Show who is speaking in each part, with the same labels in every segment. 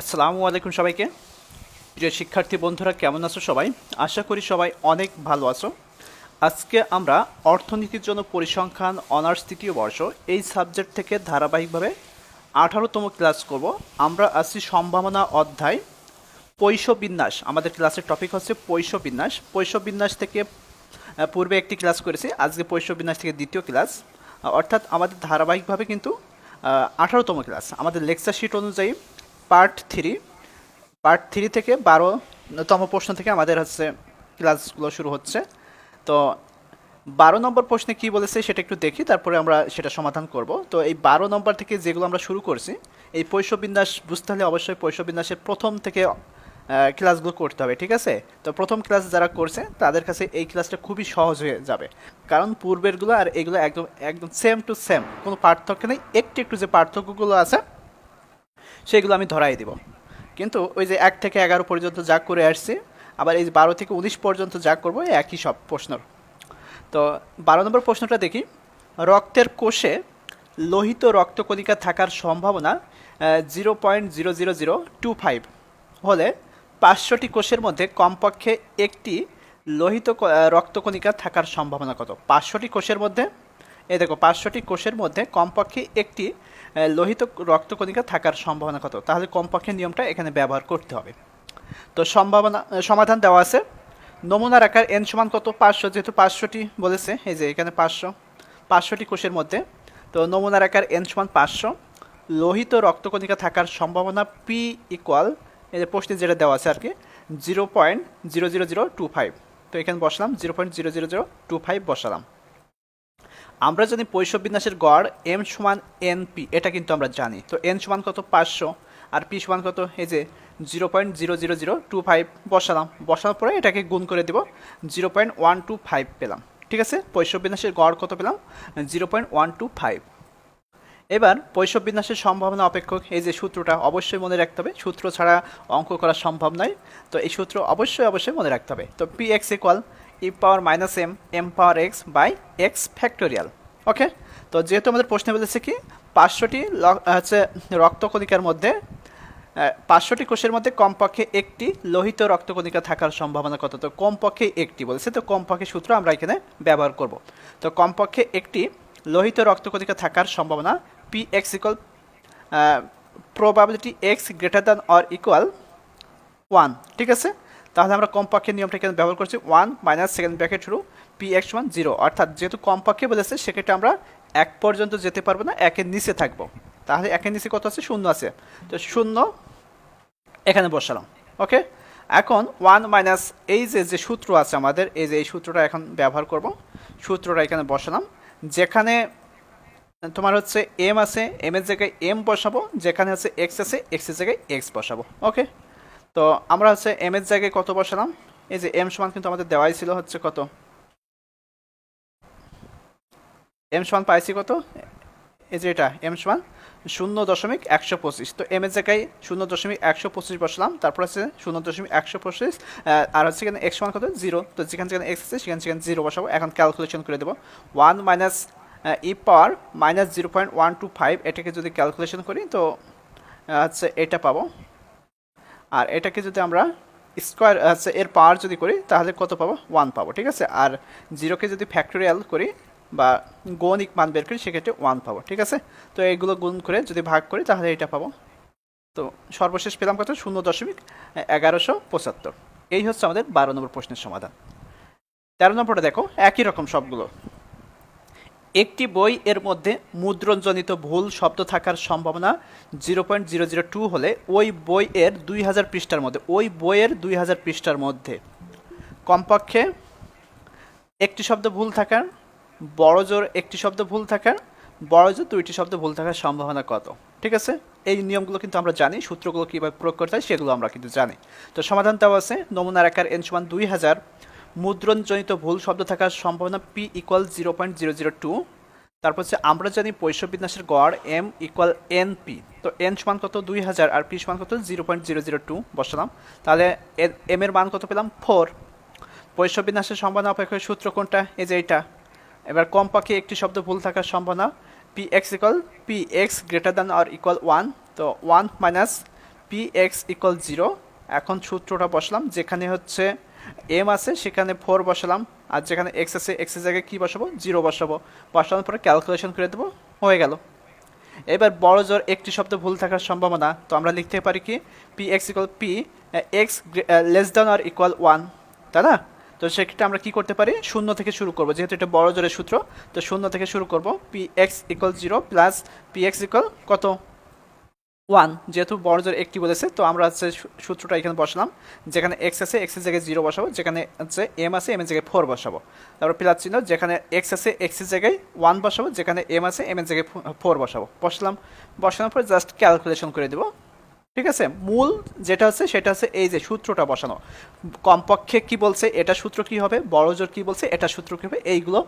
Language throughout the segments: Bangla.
Speaker 1: আসসালামু আলাইকুম সবাইকে। প্রিয় শিক্ষার্থী বন্ধুরা, কেমন আছো সবাই? আশা করি সবাই অনেক ভালো আছো। আজকে আমরা অর্থনীতির জন্য পরিসংখ্যান অনার্স তৃতীয় বর্ষ এই সাবজেক্ট থেকে ধারাবাহিকভাবে 18তম ক্লাস করব। আমরা আছি সম্ভাবনা অধ্যায় পৈশ বিন্যাস। আমাদের ক্লাসের টপিক হচ্ছে পৈশ বিন্যাস। পৈশ বিন্যাস থেকে পূর্বে একটি ক্লাস করেছি, আজকে পৈশ বিন্যাস থেকে দ্বিতীয় ক্লাস, অর্থাৎ আমাদের ধারাবাহিকভাবে কিন্তু 18তম ক্লাস। আমাদের লেকচার শিট অনুযায়ী পার্ট থ্রি থেকে 12তম প্রশ্ন থেকে আমাদের হচ্ছে ক্লাসগুলো শুরু হচ্ছে। তো 12 নম্বর প্রশ্নে কি বলেছে সেটা একটু দেখি, তারপরে আমরা সেটা সমাধান করব। তো এই 12 নম্বর থেকে যেগুলো আমরা শুরু করছি, এই পৈশ বিন্যাস বুঝতে হলে অবশ্যই পৈশ বিন্যাসের প্রথম থেকে ক্লাসগুলো করতে হবে, ঠিক আছে? তো প্রথম ক্লাস যারা করছে তাদের কাছে এই ক্লাসটা খুবই সহজ হয়ে যাবে, কারণ পূর্বেরগুলো আর এগুলো একদম একদম সেম টু সেম, কোনো পার্থক্য নেই। একটু একটু যে পার্থক্যগুলো আছে সেগুলো আমি ধরাই দিব। কিন্তু ওই যে 1 থেকে 11 পর্যন্ত যা করে আসছি, আবার এই 12 থেকে 19 পর্যন্ত যা করবো একই সব প্রশ্নর। তো 12 নম্বর প্রশ্নটা দেখি। রক্তের কোষে লোহিত রক্তকণিকা থাকার সম্ভাবনা 0.00025 হলে 500টি কোষের মধ্যে কমপক্ষে একটি লোহিত রক্তকণিকা থাকার সম্ভাবনা কত? 500টি কোষের মধ্যে, এই দেখো 500টি কোষের মধ্যে কমপক্ষে একটি লোহিত রক্তকণিকা থাকার সম্ভাবনা কত? তাহলে কমপক্ষে নিয়মটা এখানে ব্যবহার করতে হবে। তো সমাধান দেওয়া আছে। নমুনার আকার n সমান কত? 500, যেহেতু 500টি বলেছে, এই যে এখানে 500টি কোষের মধ্যে, তো নমুনার আকার n সমান 500। লোহিত রক্তকণিকা থাকার সম্ভাবনা p ইকুয়াল, এই যে প্রশ্নে যেটা দেওয়া আছে আর কি, 0.00025। তো এখানে বসালাম 0.00025 বসালাম। আমরা জানি পৈশ বিন্যাসের গড় m সমান np, এটা কিন্তু আমরা জানি। তো n সমান কত? 500, আর p সমান কত? এই যে 0.00025 বসালাম। বসানোর পরে এটাকে গুণ করে দেব, 0.125 পেলাম। ঠিক আছে, পৈশ বিন্যাসের গড় কত পেলাম? 0.125। এবার পৈশ বিন্যাসের সম্ভাবনা অপেক্ষক, এই যে সূত্রটা অবশ্যই মনে রাখতে হবে, সূত্র ছাড়া অঙ্ক করা সম্ভব নয়। তো এই সূত্র অবশ্যই মনে রাখতে হবে। তো P X equal E power minus M power X by X factorial. Okay, তো যেহেতু আমাদের প্রশ্নে বলেছে কি 500টি হচ্ছে রক্তকণিকার মধ্যে, 500টি কোষের মধ্যে কমপক্ষে একটি লোহিত রক্তকণিকা থাকার সম্ভাবনা কত? তো কমপক্ষে একটি বলেছে, তো কমপক্ষে সূত্র আমরা এখানে ব্যবহার করব। তো কমপক্ষে একটি লোহিত রক্তকণিকা থাকার সম্ভাবনা P X equal probability x greater than or equal 1। ঠিক আছে, তাহলে আমরা কমপক্ষে নিয়মটা এখানে ব্যবহার করছি, 1 মাইনাস সেকেন্ড ব্র্যাকেট শুরু পি এক্স সমান 0, অর্থাৎ যেহেতু কমপক্ষে বলেছে সেক্ষেত্রে আমরা 1 পর্যন্ত যেতে পারবো না, 1-এর নিচে থাকবো। তাহলে 1-এর নিচে কত আছে? 0 আছে, তো 0 এখানে বসালাম। ওকে, এখন 1 মাইনাস এই যে সূত্র আছে আমাদের, এই যে এই সূত্রটা এখন ব্যবহার করব। সূত্রটা এখানে বসালাম। যেখানে তোমার হচ্ছে এম আছে, এম এর জায়গায় এম বসাবো, যেখানে হচ্ছে এক্স আছে, এক্স এর জায়গায় এক্স বসাবো। ওকে, তো আমরা হচ্ছে এম এর জায়গায় কত বসালাম? এই যে এম সমান কিন্তু আমাদের দেওয়াই ছিল হচ্ছে কত, এম সমান পাইছি কত, এই যে এটা এম সমান 0.125। তো এম এর জায়গায় 0.125 বসলাম, তারপর আছে 0.125, আর হচ্ছে এখানে এক্স সমান কত? 0। তো যেখানে যেখানে এক্স আছে সেখানে সেখানে 0 বসাবো। এখন ক্যালকুলেশন করে দেবো, 1 মাইনাস ই পাওয়ার মাইনাস 0.125, এটাকে যদি ক্যালকুলেশন করি তো হচ্ছে এটা পাবো। আর এটাকে যদি আমরা স্কোয়ার হচ্ছে এর পাওয়ার যদি করি তাহলে কত পাবো? 1 পাবো। ঠিক আছে, আর 0কে যদি ফ্যাক্টোরিয়াল করি বা গণিক মান বের করি সেক্ষেত্রে 1 পাবো। ঠিক আছে, তো এইগুলো গুণ করে যদি ভাগ করি তাহলে এটা পাবো। তো সর্বশেষ পেলাম কত? 0.1175। এই হচ্ছে আমাদের 12 নম্বর প্রশ্নের সমাধান। 13 নম্বরটা দেখো, একই রকম সবগুলো। একটি বই এর মধ্যে মুদ্রণজনিত ভুল শব্দ থাকার সম্ভাবনা 0.002 হলে ওই বইয়ের 2000 পৃষ্ঠার মধ্যে, ওই বইয়ের 2000 পৃষ্ঠার মধ্যে কমপক্ষে একটি শব্দ ভুল থাকার, বড় জোর একটি শব্দ ভুল থাকার, বড় জোর 2টি শব্দ ভুল থাকার সম্ভাবনা কত? ঠিক আছে, এই নিয়মগুলো কিন্তু আমরা জানি, সূত্রগুলো কীভাবে প্রয়োগ করতে হয় সেগুলো আমরা কিন্তু জানি। তো সমাধান দেওয়া আছে, নমুনার আকার n সমান 2000, মুদ্রণজনিত ভুল শব্দ থাকার সম্ভাবনা p ইকুয়াল 0.002। তারপর হচ্ছে আমরা জানি পৈশ বিন্যাসের গড় m ইকুয়াল np। তো n সমান কত? 2000, আর p সমান কত? 0.002 বসালাম। তাহলে m এর মান কত পেলাম? 4। পৈশ বিন্যাসের সম্ভাবনা অপেক্ষক সূত্র কোনটা? এই যে এইটা। এবার কমপক্ষে একটি শব্দ ভুল থাকার সম্ভাবনা P X equal P X greater than or equal 1। তো 1 মাইনাস পি এক্স ইকুয়াল 0। এখন সূত্রটা বসলাম, যেখানে হচ্ছে এম আছে সেখানে 4 বসালাম, আর যেখানে এক্স আছে এক্সের জায়গায় কী বসাবো, 0 বসাবো। বসানোর পরে ক্যালকুলেশন করে দেবো, হয়ে গেল। এবার বড় জোর একটি শব্দ ভুল থাকার সম্ভাবনা, তো আমরা লিখতে পারি কি P X equal P X less than আর ইকুয়াল 1, তাই না? তো সেক্ষেত্রে আমরা কি করতে পারি, শূন্য থেকে শুরু করব, যেহেতু এটা বড় জোরের সূত্র, তো শূন্য থেকে শুরু করব। P X equal 0 plus P X equal কত, 1, যেহেতু বড় জোর একটি বলেছে, তো আমরা হচ্ছে সূত্রটা এখানে বসালাম, যেখানে এক্স আছে এক্সের জায়গায় 0 বসাবো, যেখানে হচ্ছে এম আছে এম এর জায়গায় 4 বসাবো। তারপর প্লাস চিহ্ন, যেখানে এক্স আছে এক্সের জায়গায় 1 বসাবো, যেখানে এম আছে এম এর জায়গায় 4 বসাবো। বসানোর পর জাস্ট ক্যালকুলেশন করে দেবো, ঠিক আছে? মূল যেটা হচ্ছে সেটা হচ্ছে এই যে সূত্রটা বসানো, কমপক্ষে কি বলছে এটা সূত্র কি হবে, বড় জোর কি বলছে এটা সূত্র কি হবে, এইগুলো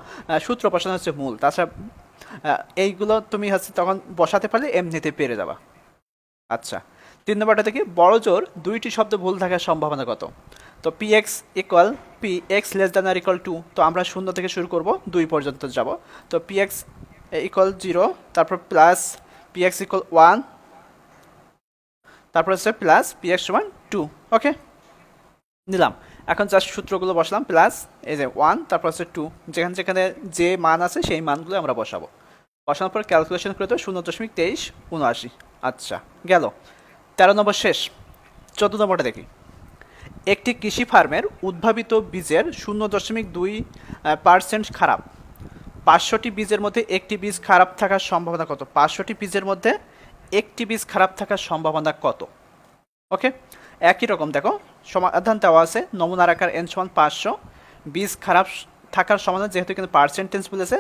Speaker 1: সূত্র বসানো হচ্ছে মূল। তাছাড়া এইগুলো তুমি হচ্ছে তখন বসাতে পারলে এমনিতে পেরে যাবা। আচ্ছা, 3 নম্বরটা থেকে বড় জোর দুইটি শব্দ ভুল থাকার সম্ভাবনা কত? তো P X equal P X less than আর ইকুয়াল 2, তো আমরা 0 থেকে শুরু করব, 2 পর্যন্ত যাব। তো পি এক্স ইকুয়াল 0, তারপর প্লাস পি এক্স ইকুয়াল 1, তারপর হচ্ছে প্লাস পি এক্স সমান 2। ওকে, নিলাম। এখন জাস্ট সূত্রগুলো বসলাম, প্লাস এই যে 1, তারপর হচ্ছে 2, যেখানে যেখানে যে মান আছে সেই মানগুলো আমরা বসাবো। বসানোর পর ক্যালকুলেশন করে দেবো 0.2379। আচ্ছা, গেল। 13 নম্বর শেষ। 14 নম্বরটা দেখি। একটি কৃষি ফার্মের উদ্ভাবিত বীজের 0.2% খারাপ। 500টি বীজের মধ্যে একটি বীজ খারাপ থাকার সম্ভাবনা কত? 500টি বীজের মধ্যে একটি বীজ খারাপ থাকার সম্ভাবনা কত? ওকে, একই রকম দেখো, সমাধান দেওয়া আছে। নমুনার আকার n সমান 500, বীজ খারাপ থাকার সম্ভাবনা, যেহেতু কিন্তু পার্সেন্টেজ বলেছে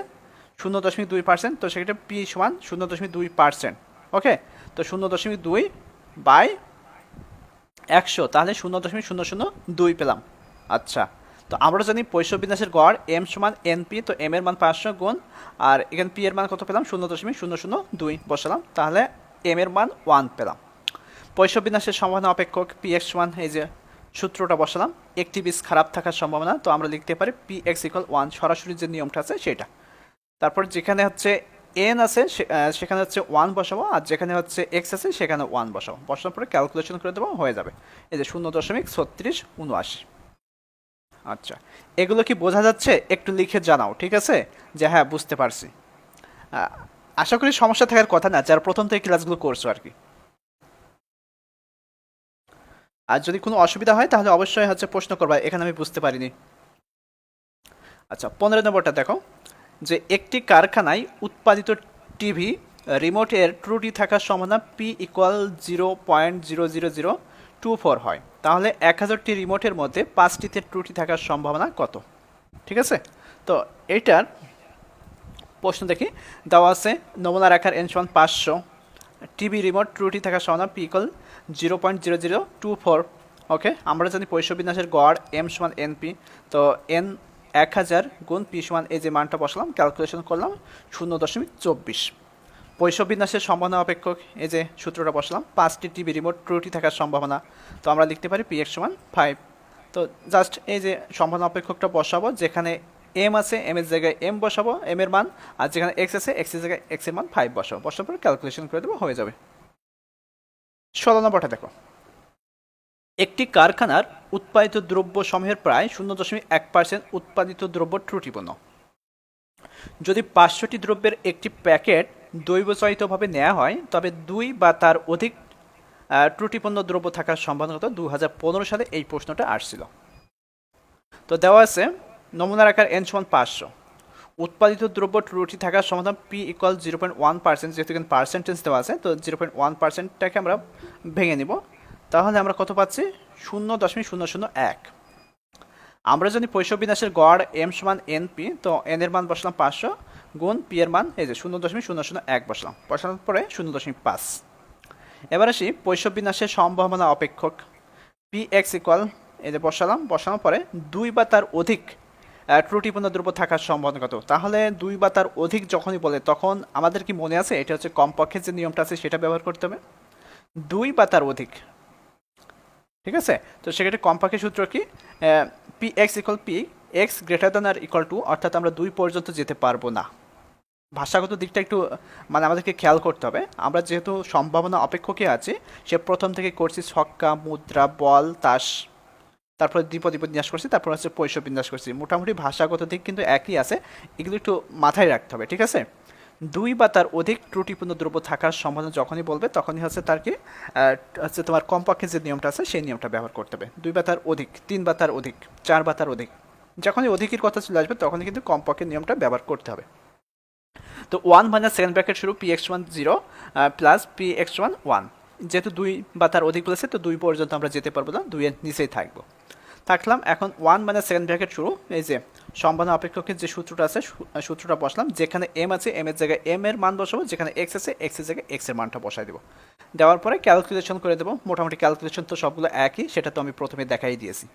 Speaker 1: 0.2%, তো সেক্ষেত্রে পি সমান 0.2%। ওকে, তো 0.2 বাই 100, তাহলে 0.002 পেলাম। আচ্ছা, তো আমরা জানি পৈশবিন্যাসের গড় এম সমান এনপি, তো এম এর মান 500 গুণ, আর এখানে পি এর মান কত পেলাম, 0.002 বসালাম, তাহলে এম এর মান 1 পেলাম। পৈশবিন্যাসের সম্ভাবনা অপেক্ষক পি এক্স সমান, এই যে সূত্রটা বসালাম, একটি বীজ খারাপ থাকার সম্ভাবনা, তো আমরা লিখতে পারি পি এক্স ইকুয়াল 1, সরাসরি যে নিয়মটা আছে সেটা। তারপর যেখানে হচ্ছে এন আছে সেখানে হচ্ছে 1 বসাবো, আর যেখানে হচ্ছে এক্স আছে সেখানে 1 বসাবো। বসানোর পরে ক্যালকুলেশন করে দেবো, হয়ে যাবে এই যে 0.3679। আচ্ছা, এগুলো কি বোঝা যাচ্ছে? একটু লিখে জানাও, ঠিক আছে, যে হ্যাঁ বুঝতে পারছি। আশা করি সমস্যা থাকার কথা না, যারা প্রথম থেকে ক্লাসগুলো করছো আর কি। আর যদি কোনো অসুবিধা হয় তাহলে অবশ্যই হচ্ছে প্রশ্ন করবা, এখানে আমি বুঝতে পারিনি। আচ্ছা, 15 নম্বরটা দেখো, যে একটি কারখানায় উৎপাদিত টিভি রিমোটের ত্রুটি থাকার সম্ভাবনা পি ইকুয়াল 0.00024 হয়, তাহলে 1000টি রিমোটের মধ্যে 5টিতে ত্রুটি থাকার সম্ভাবনা কত? ঠিক আছে, তো এইটার প্রশ্ন দেখি, দেওয়া আছে নমুনার আকার n সমান 500, টিভি রিমোট ত্রুটি থাকার সম্ভাবনা পি ইকুয়াল 0.0024। ওকে, আমরা জানি পৈশবিন্যাসের গড় এম সমান এনপি, তো এন 1000 গুণ পি সমান, এই যে মানটা বসালাম, ক্যালকুলেশন করলাম 0.24। পৈশবিন্যাসের সম্ভাবনা অপেক্ষক, এই যে সূত্রটা বসলাম, 5টি টিভি রিমোট ত্রুটি থাকার সম্ভাবনা, তো আমরা লিখতে পারি পি এক্স সমান 5। তো জাস্ট এই যে সম্ভাবনা অপেক্ষকটা বসাবো, যেখানে এম আছে এম এর জায়গায় এম বসাবো, এম এর মান, আর যেখানে এক্স আছে এক্স এর জায়গায় এক্স এর মান 5 বসাবো। বসানোর পরে ক্যালকুলেশন করে দেবো, হয়ে যাবে। 16 নম্বরটা দেখো, একটি কারখানার উৎপাদিত দ্রব্য সমূহের প্রায় 0.1% উৎপাদিত দ্রব্য ত্রুটিপূর্ণ। যদি 500টি দ্রব্যের একটি প্যাকেট দৈবচালিতভাবে নেওয়া হয়, তবে 2 বা তার অধিক ত্রুটিপূর্ণ দ্রব্য থাকার সম্ভাবনা কত? 2015 সালে এই প্রশ্নটা আসছিল। তো দেওয়া আছে নমুনার আকার n সমান 500, উৎপাদিত দ্রব্য ত্রুটি থাকার সম্ভাবনা পি ইকুয়াল 0.1%, যেহেতু এখানে পার্সেন্টেজ দেওয়া আছে, তো 0.1%টাকে আমরা ভেঙে নিব, তাহলে আমরা কত পাচ্ছি? 0.001। আমরা জানি পৈশবিন্যাসের গড় এম সমান এন পি, তো এন এর মান বসলাম 500 গুণ পি এর মান, এই যে 0.001 বসলাম, বসানোর পরে 0.5। এবার আসি পৈশবিন্যাসের সম্ভাবনা অপেক্ষক পি এক্স ইকুয়াল, এই যে বসানোর পরে 2 বা তার অধিক ত্রুটিপূর্ণ দ্রব্য থাকার সম্ভাবনা কত? তাহলে 2 বা তার অধিক যখনই বলে, তখন আমাদের কি মনে আছে, এটা হচ্ছে কমপক্ষে যে নিয়মটা আছে সেটা ব্যবহার করতে হবে, 2 বা তার অধিক। ঠিক আছে, তো সেক্ষেত্রে কমপক্ষে সূত্র কি, P X equal P X greater than R equal to, অর্থাৎ আমরা 2 পর্যন্ত যেতে পারবো না। ভাষাগত দিকটা একটু মানে আমাদেরকে খেয়াল করতে হবে। আমরা যেহেতু সম্ভাবনা অপেক্ষকে আছি, সে প্রথম থেকে করছি ছক্কা, মুদ্রা, বল, তাস, তারপরে দ্বিপদ বিন্যাস করছি, তারপর হচ্ছে পৈশ বিন্যাস করছি। মোটামুটি ভাষাগত দিক কিন্তু একই আছে, এগুলো একটু মাথায় রাখতে হবে, ঠিক আছে? দুই বা তার অধিক ত্রুটিপূর্ণ দ্রব্য থাকার সম্ভাবনা যখনই বলবে তখনই হচ্ছে তার কি হচ্ছে তোমার কমপক্ষে যে নিয়মটা আছে সেই নিয়মটা ব্যবহার করতে হবে। দুই বা তার অধিক, তিন বা তার অধিক, চার বা তার অধিক, যখনই অধিকের কথা চলে আসবে তখনই কিন্তু কমপক্ষে নিয়মটা ব্যবহার করতে হবে। তো ওয়ান মানে সেকেন্ড ব্র্যাকেট শুরু P x one zero plus P x one one, যেহেতু দুই বা তার অধিক বলেছে তো দুই পর্যন্ত আমরা যেতে পারবো না, দুইয়ের নিচেই থাকবো। থাকলাম এখন ওয়ান মানে সেকেন্ড ব্র্যাকেট শুরু, এই যে সম্ভাবনা অপেক্ষকের যে সূত্রটা আছে সূত্রটা বসলাম, যেখানে এম আছে এম এর জায়গায় এম এর মান বসাবো, যেখানে এক্স আছে এক্স এর জায়গায় এক্স এর মানটা বসাই দেবো। দেওয়ার পরে ক্যালকুলেশন করে দেবো, মোটামুটি ক্যালকুলেশন তো সবগুলো একই, সেটা তো আমি প্রথমে দেখাই দিয়েছি।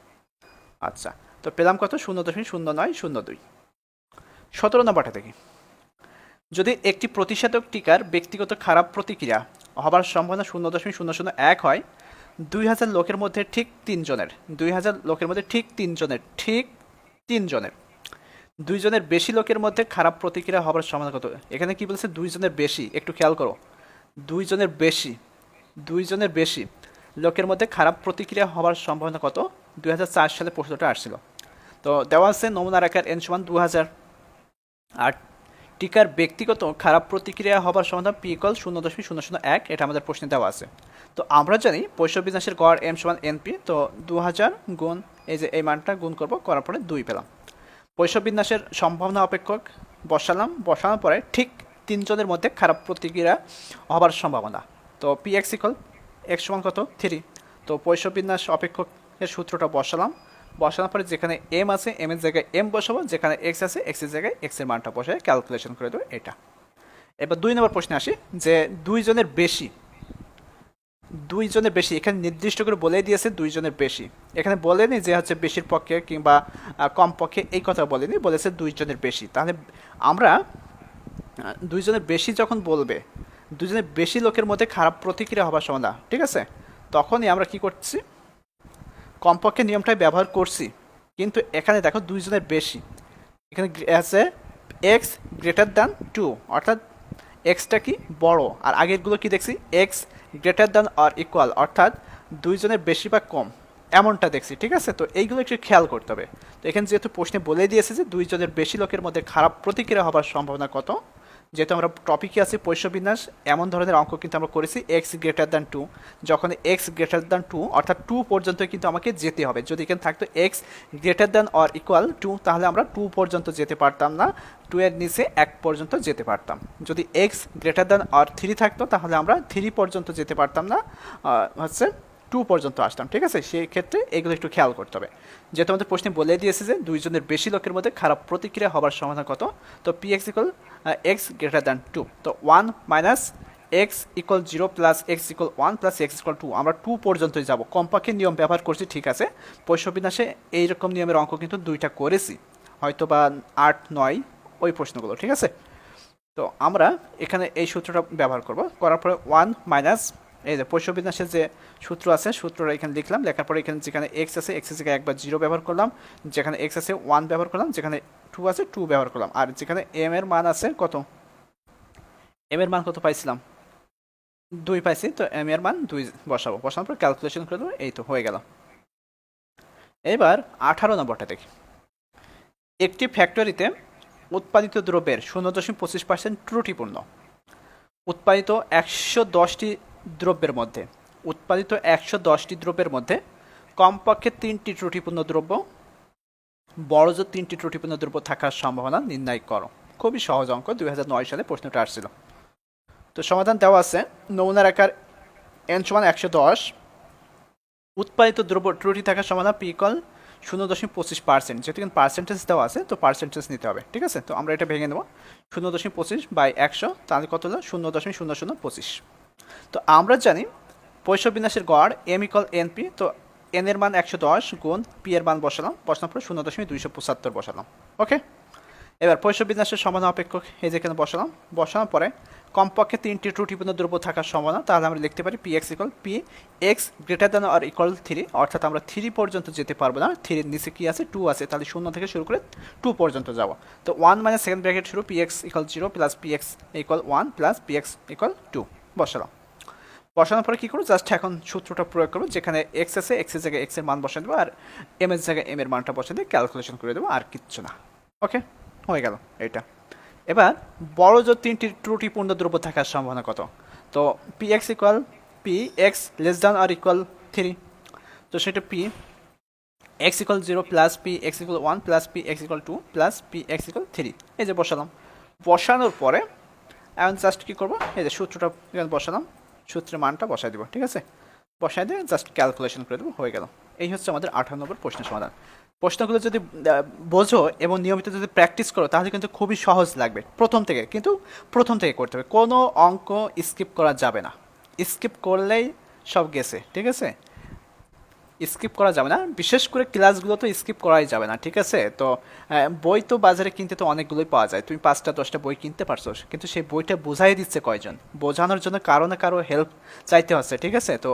Speaker 1: আচ্ছা, তো পেলাম কত? 0.0902। 17 নম্বরটা দেখি। যদি একটি প্রতিষেধক টিকার ব্যক্তিগত খারাপ প্রতিক্রিয়া হবার সম্ভাবনা 0.001 হয়, 2000 লোকের মধ্যে ঠিক 3 জনের, 2000 লোকের মধ্যে ঠিক 3 জনের, ঠিক 3 জনের, 2 জনের বেশি লোকের মধ্যে খারাপ প্রতিক্রিয়া হবার সম্ভাবনা কত? এখানে কি বলছে? 2 জনের বেশি, একটু খেয়াল করো। 2 জনের বেশি, 2 জনের বেশি লোকের মধ্যে খারাপ প্রতিক্রিয়া হবার সম্ভাবনা কত? 2004 সালে প্রশ্নটা আসছিল। তো দেওয়া আছে নমুনার আকার n সমান 2000, আর টিকার ব্যক্তিগত খারাপ প্রতিক্রিয়া হবার সমাধান পি ইকুয়াল 0.001, এটা আমাদের প্রশ্নে দেওয়া আছে। তো আমরা জানি পৈশ বিন্যাসের গড় এম সমান এনপি, তো 2000 গুণ এই যে এই মানটা গুণ করব, করার পরে 2 পেলাম। পৈশ বিন্যাসের সম্ভাবনা অপেক্ষক বসালাম, বসানোর পরে ঠিক 3 জনের মধ্যে খারাপ প্রতিক্রিয়া হবার সম্ভাবনা, তো পি এক্স ইকুয়াল এক্স সমান কত? 3। তো পৈশ বিন্যাস অপেক্ষকের সূত্রটা বসালাম, বসানোর পরে যেখানে এম আছে এম এর জায়গায় এম বসাবো, যেখানে এক্স আছে এক্স এর জায়গায় এক্স এর মানটা বসে ক্যালকুলেশন করে দেবো এটা। এবার 2 নম্বর প্রশ্নে আসি, যে 2 জনের বেশি, 2 জনের বেশি এখানে নির্দিষ্ট করে বলেই দিয়েছে 2 জনের বেশি, এখানে বলেনি যে হচ্ছে বেশির পক্ষে কিংবা কম পক্ষে, এই কথা বলেনি, বলেছে 2 জনের বেশি। তাহলে আমরা 2 জনের বেশি যখন বলবে, 2 জনের বেশি লোকের মধ্যে খারাপ প্রতিক্রিয়া হবার সম্ভাবনা, ঠিক আছে, তখনই আমরা কি করছি? কমপক্ষে নিয়মটাই ব্যবহার করছি। কিন্তু এখানে দেখো 2 জনের বেশি, এখানে আছে এক্স গ্রেটার দ্যান 2, অর্থাৎ এক্সটা কি বড়, আর আগেরগুলো কি দেখছি এক্স গ্রেটার দ্যান আর ইকুয়াল, অর্থাৎ 2 জনের বেশি বা কম এমনটা দেখছি, ঠিক আছে? তো এইগুলো একটু খেয়াল করতে হবে। তো এখানে যেহেতু প্রশ্নে বলে দিয়েছে যে 2 জনের বেশি লোকের মধ্যে খারাপ প্রতিক্রিয়া হবার সম্ভাবনা কত, যেহেতু আমরা টপিকে আছি পৈশ বিন্যাস, এমন ধরনের অঙ্ক কিন্তু আমরা করেছি এক্স গ্রেটার দ্যান 2, যখন এক্স গ্রেটার দ্যান 2 অর্থাৎ 2 পর্যন্ত কিন্তু আমাকে যেতে হবে। যদি এখানে থাকতো x greater than or equal 2, তাহলে আমরা 2 পর্যন্ত যেতে পারতাম না, 2 এর নিচে 1 পর্যন্ত যেতে পারতাম। যদি এক্স গ্রেটার দ্যান অর 3 থাকতো তাহলে আমরা 3 পর্যন্ত যেতে পারতাম না, হচ্ছে 2 পর্যন্ত আসতাম, ঠিক আছে? সেই ক্ষেত্রে এগুলো একটু খেয়াল করতে হবে। যেহেতু আমাদের প্রশ্নে বলে দিয়েছে যে 2 জনের বেশি লোকের মধ্যে খারাপ প্রতিক্রিয়া হবার সম্ভাবনা কত, তো P X equal X greater than 2, তো 1 minus x equal 0 plus x equal 1 plus x equal 2, আমরা 2 পর্যন্তই যাব। কমপক্ষে নিয়ম ব্যবহার করছি, ঠিক আছে? পৈশ বিন্যাসে এইরকম নিয়মের অঙ্ক কিন্তু 2টা করেছি, হয়তো বা 8, 9 ওই প্রশ্নগুলো, ঠিক আছে? তো আমরা এখানে এই সূত্রটা ব্যবহার করব, করার পরে 1 মাইনাস এই যে পৈশ বিন্যাসের যে সূত্র আছে সূত্রটা এখানে লিখলাম, লেখার পরে এখানে যেখানে এক্স আছে এক্স এর জায়গায় একবার 0 ব্যবহার করলাম, যেখানে এক্স আছে 1 ব্যবহার করলাম, যেখানে 2 আছে 2 ব্যবহার করলাম, আর যেখানে এম এর মান আছে কত, এম এর মান কত পাইছিলাম? 2 পাইছি, তো এম এর মান 2 বসাবো, বসানোর পর ক্যালকুলেশন করে দেবো, এই তো হয়ে গেল। এবার 18 নম্বরটা দেখি। একটি ফ্যাক্টরিতে উৎপাদিত দ্রব্যের 0.25% ত্রুটিপূর্ণ। উৎপাদিত 110টি দ্রব্যের মধ্যে, উৎপাদিত 110টি দ্রব্যের মধ্যে কমপক্ষে 3টি ত্রুটিপূর্ণ দ্রব্য, বড়জোর 3টি ত্রুটিপূর্ণ দ্রব্য থাকার সম্ভাবনা নির্ণয় করো। খুবই সহজ অঙ্ক, 2009 সালে প্রশ্নটা আসছিল। তো সমাধান দেওয়া আছে, নমুনার আকার n সমান 110, উৎপাদিত দ্রব্য ত্রুটি থাকার সমাধান পি ইকুয়াল 0.25%, যেহেতু কিন্তু পার্সেন্টেজ দেওয়া আছে তো পার্সেন্টেজ নিতে হবে, ঠিক আছে? তো আমরা এটা ভেঙে নেব, 0.25 বাই 100, তাহলে কত হলো? 0.0025। তো আমরা জানি পৈশ বিন্যাসের গড় এম ইকুয়াল এন পি, তো এন এর মান 110 গুণ পি এর মান বসালাম, বসানোর পরে 0.275 বসালাম, ওকে? এবার পৈশ বিন্যাসের সমাধান অপেক্ষক এই যেখানে বসালাম, বসানোর পরে কমপক্ষে 3টি ত্রুটিপূর্ণ দ্রব্য থাকার সম্ভাবনা, তাহলে আমরা লিখতে পারি P X equal P X greater than or equal 3, অর্থাৎ আমরা 3 পর্যন্ত যেতে পারবো না, 3 নিচে কি আছে 2 আছে, তাহলে 0 থেকে শুরু করে 2 পর্যন্ত যাবো। তো 1 মাইনাস সেকেন্ড ব্র্যাকেট শুরু P X equal 0 plus P X equal 1 plus P X equal 2 বসালাম। বসানোর পরে কী করবো, জাস্ট এখন সূত্রটা প্রয়োগ করবো, যেখানে এক্স আছে এক্সের জায়গায় এক্সের মান বসিয়ে দেবো আর এম এর জায়গায় এম এর মানটা বসিয়ে দিয়ে ক্যালকুলেশন করে দেবো, আর কিচ্ছু না। ওকে, হয়ে গেল এটা। এবার বড় জোর 3টি ত্রুটিপূর্ণ দ্রব্য থাকার সম্ভাবনা কত? তো P X equal P X less than আর ইকুয়াল 3, তো সেটা P X equal 0 plus P X equal 1 plus P X equal 2 plus P X equal 3, এই যে বসালাম। বসানোর পরে এখন জাস্ট কী করবো, এই যে সূত্রটা বসালাম, সূত্রের মানটা বসাই দেবো, ঠিক আছে, বসাই দিয়ে জাস্ট ক্যালকুলেশন করে দেবো, হয়ে গেল। এই হচ্ছে আমাদের 18 নম্বর প্রশ্নের সমাধান। প্রশ্নগুলো যদি বোঝো এবং নিয়মিত যদি প্র্যাকটিস করো তাহলে কিন্তু খুবই সহজ লাগবে প্রথম থেকে, কিন্তু প্রথম থেকে করতে হবে, কোনো অঙ্ক স্কিপ করা যাবে না, স্কিপ করলেই সব গেছে, ঠিক আছে, স্কিপ করা যাবে না, বিশেষ করে ক্লাসগুলো তো স্কিপ করাই যাবে না, ঠিক আছে। তো বই তো বাজারে কিনতে তো অনেকগুলোই পাওয়া যায়, তুমি 5টা 10টা বই কিনতে পারছো, কিন্তু সেই বইটা বোঝাই দিচ্ছে কয়জন, বোঝানোর জন্য কারো না কারো হেল্প চাইতে হচ্ছে, ঠিক আছে। তো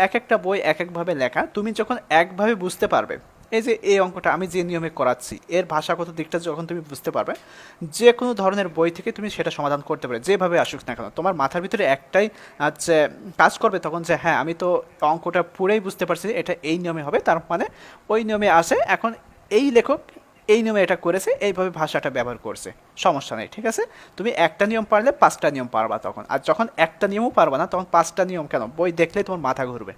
Speaker 1: এক একটা বই এক একভাবে লেখা, তুমি যখন একভাবে বুঝতে পারবে, এই যে এই অঙ্কটা আমি যে নিয়মে করাচ্ছি এর ভাষাগত দিকটা যখন তুমি বুঝতে পারবে, যে কোনো ধরনের বই থেকে তুমি সেটা সমাধান করতে পারবে, যেভাবে আসুক না কেন, তোমার মাথার ভিতরে একটাই যে কাজ করবে তখন, যে হ্যাঁ আমি তো অঙ্কটা পুরোই বুঝতে পারছি, এটা এই নিয়মে হবে, তার মানে ওই নিয়মে আসে, এখন এই লেখক এই নিয়মে এটা করেছে, এইভাবে ভাষাটা ব্যবহার করছে, সমস্যা নেই, ঠিক আছে। তুমি একটা নিয়ম পারলে 5টা নিয়ম পারবা তখন, আর যখন একটা নিয়মও পারবা না তখন 5টা নিয়ম কেন, বই দেখলেই তোমার মাথা ঘুরবে।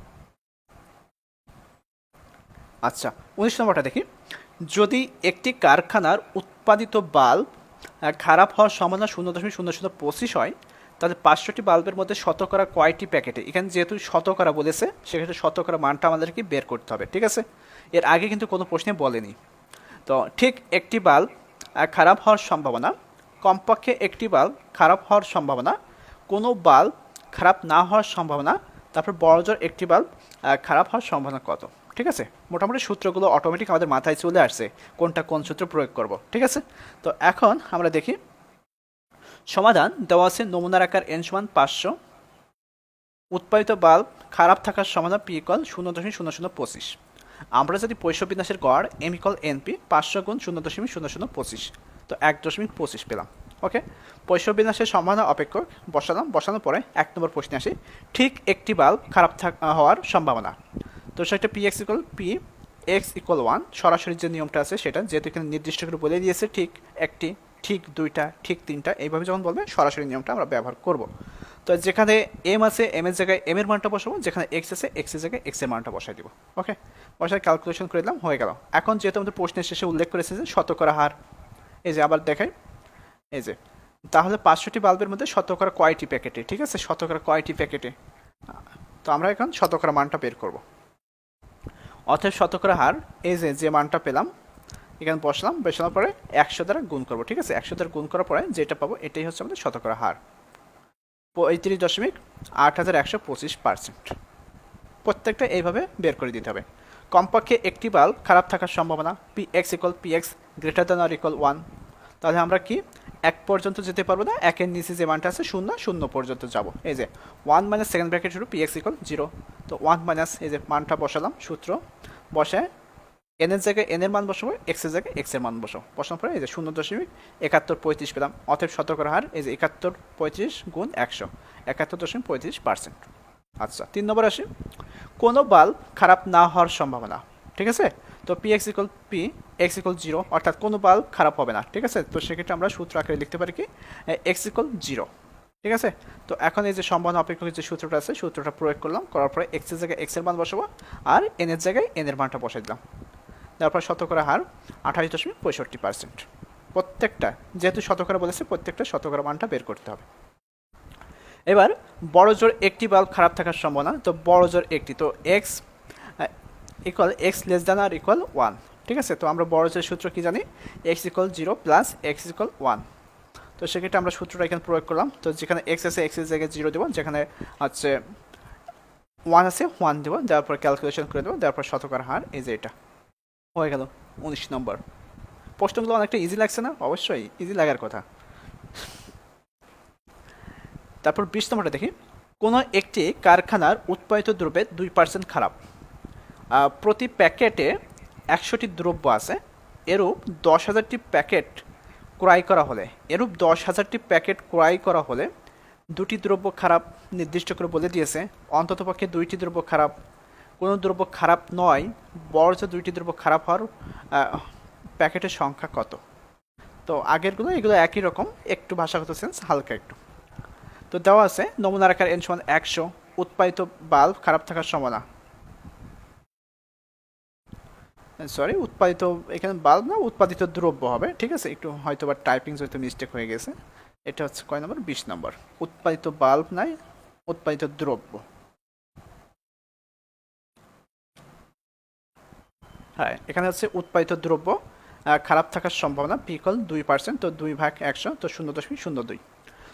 Speaker 1: আচ্ছা, 19 নম্বরটা দেখি, যদি একটি কারখানার উৎপাদিত বাল্ব খারাপ হওয়ার সম্ভাবনা 0.0025 হয়, তাহলে 500টি বাল্বের মধ্যে শতকরা কয়টি প্যাকেটে, এখানে যেহেতু শতকরা বলেছে সেক্ষেত্রে শতকরা মানটা আমাদেরকে বের করতে হবে, ঠিক আছে, এর আগে কিন্তু কোনো প্রশ্নে বলেনি। তো ঠিক একটি বাল্ব খারাপ হওয়ার সম্ভাবনা, কমপক্ষে একটি বাল্ব খারাপ হওয়ার সম্ভাবনা, কোনো বাল্ব খারাপ না হওয়ার সম্ভাবনা, তারপর বড়জোর একটি বাল্ব খারাপ হওয়ার সম্ভাবনা কত, ঠিক আছে। মোটামুটি সূত্রগুলো অটোমেটিক আমাদের মাথায় চলে আসছে, কোনটা কোন সূত্র প্রয়োগ করব, ঠিক আছে। তো এখন আমরা দেখি সমাধান দেওয়া আছে, নমুনার আকার n সমান 500, উৎপাদিত বাল্ব খারাপ থাকার সম্ভাবনা p ইকুয়াল 0.0025, আমরা যদি পৈশব বিন্যাসের গড় m ইকুয়াল np 500 গুণ 0.0025, তো 1.25 পেলাম। ওকে, পৈশব বিন্যাসের সম্ভাবনা অপেক্ষক বসালাম, বসানোর পরে 1 নম্বর প্রশ্নে আসি, ঠিক একটি বাল্ব খারাপ হওয়ার সম্ভাবনা, তো সেটা P X equal P X equal 1, সরাসরি যে নিয়মটা আছে সেটা, যেহেতু এখানে নির্দিষ্ট করে বলে দিয়েছে ঠিক একটি, ঠিক দুইটা, ঠিক তিনটা, এইভাবে যখন বলবে সরাসরি নিয়মটা আমরা ব্যবহার করব। তো যেখানে এম আছে এম এর জায়গায় এম এর মানটা বসাবো, যেখানে এক্স আছে এক্স এর জায়গায় এক্স এর মানটা বসাই দিব। ওকে, বসায় ক্যালকুলেশন করে দিলাম, হয়ে গেল। এখন যেহেতু আমাদের প্রশ্নের শেষে উল্লেখ করেছে যে শতকরা হার, এই যে আবার দেখাই, এই যে তাহলে 500টি বাল্বের মধ্যে শতকরা কয়টি প্যাকেটে, ঠিক আছে, শতকরা কয়টি প্যাকেটে, তো আমরা এখন শতকরা মানটা বের করব। অতএব শতকরা হার, এই যে মানটা পেলাম এখানে বসলাম, বসানোর পরে 100 দ্বারা গুণ করবো, ঠিক আছে, 100 দ্বারা গুণ করার পরে যেটা পাবো এটাই হচ্ছে আমাদের শতকরা হার, 35.8125%। প্রত্যেকটা এইভাবে বের করে দিতে হবে। কমপক্ষে একটি বাল্ব খারাপ থাকার সম্ভাবনা P X equal P X greater than or equal 1, তাহলে আমরা কি 1 পর্যন্ত যেতে পারবো না, 1-এর নিচে যে মানটা আছে 0 পর্যন্ত যাব, এই যে 1 মাইনাস সেকেন্ড ব্র্যাকেট শুরু পি এক্স ইকুয়াল 0, তো 1 মাইনাস এই যে মানটা বসালাম, সূত্র বসায় এন এর জায়গায় এন এর মান বসাবো, এক্স এর জায়গায় এক্স এর মান বসাবো, বসানোর পরে এই যে 0.7135 পেলাম। অতএব শতকরা হার এই যে 7135 গুণ 100, 71.35%। আচ্ছা, 3 নম্বর আসি, কোনো বাল্ব খারাপ না হওয়ার সম্ভাবনা, ঠিক আছে, তো P X equal P X equal 0, অর্থাৎ কোনো বাল্ব খারাপ হবে না, ঠিক আছে। তো সেক্ষেত্রে আমরা সূত্র আকারে লিখতে পারি কি এক্স ইকুয়াল 0, ঠিক আছে। তো এখন এই যে সম্ভাবনা অপেক্ষক যে সূত্রটা আছে সূত্রটা প্রয়োগ করলাম, করার পরে এক্স এর জায়গায় এক্স এর মান বসাবো আর এন এর জায়গায় এন এর মানটা বসাই দিলাম, তারপর শতকরা হার 28.65%। প্রত্যেকটা যেহেতু শতকরা বলেছে প্রত্যেকটা শতকরা মানটা বের করতে হবে। এবার বড় জোর একটি বাল্ব খারাপ থাকার সম্ভাবনা, তো বড় জোর একটি, তো X equal X less than আর ইকুয়াল 1, ঠিক আছে। তো আমরা বড় জোরের সূত্র কি জানি, x equal 0 plus x equal 1, তো সেক্ষেত্রে আমরা সূত্রটা এখানে প্রয়োগ করলাম। তো যেখানে এক্স আছে এক্স এর জায়গায় 0 দেবো, যেখানে হচ্ছে 1 আছে 1 দেবো, দেওয়ার পর ক্যালকুলেশন করে দেবো, দেওয়ার পর শতকরা হার এই যে এটা হয়ে গেল 19 নম্বর। প্রশ্নগুলো অনেকটা ইজি লাগছে না? অবশ্যই ইজি লাগার কথা। তারপর 20 নম্বরটা দেখি, কোনো একটি কারখানার উৎপাদিত দ্রব্যে 2% খারাপ। প্রতি প্যাকেটে 100টি দ্রব্য আছে, এরূপ 10,000টি প্যাকেট ক্রয় করা হলে এরূপ 10,000টি প্যাকেট ক্রয় করা হলে দুটি দ্রব্য খারাপ নির্দিষ্ট করে বলে দিয়েছে, অন্ততপক্ষে 2টি দ্রব্য খারাপ। কোনো দ্রব্য খারাপ নয়, বরঞ্চ 2টি দ্রব্য খারাপ হওয়ার প্যাকেটের সংখ্যা কত? তো আগেরগুলো এগুলো একই রকম, একটু ভাষাগত সেন্স হালকা একটু। তো দেওয়া আছে নমুনার আকার n সমান 100, উৎপাদিত বাল্ব খারাপ থাকার সম্ভাবনা, সরি উৎপাদিত, এখানে বাল্ব না উৎপাদিত দ্রব্য হবে, ঠিক আছে, একটু হয়তো বা টাইপিং হয়তো মিস্টেক হয়ে গেছে। এটা হচ্ছে কয় নম্বর? 20 নম্বর। উৎপাদিত বাল্ব নাই, উৎপাদিত দ্রব্য। হ্যাঁ, এখানে হচ্ছে উৎপাদিত দ্রব্য খারাপ থাকার সম্ভাবনা পি ইকুয়াল 2%, তো 2/100, তো 0.02।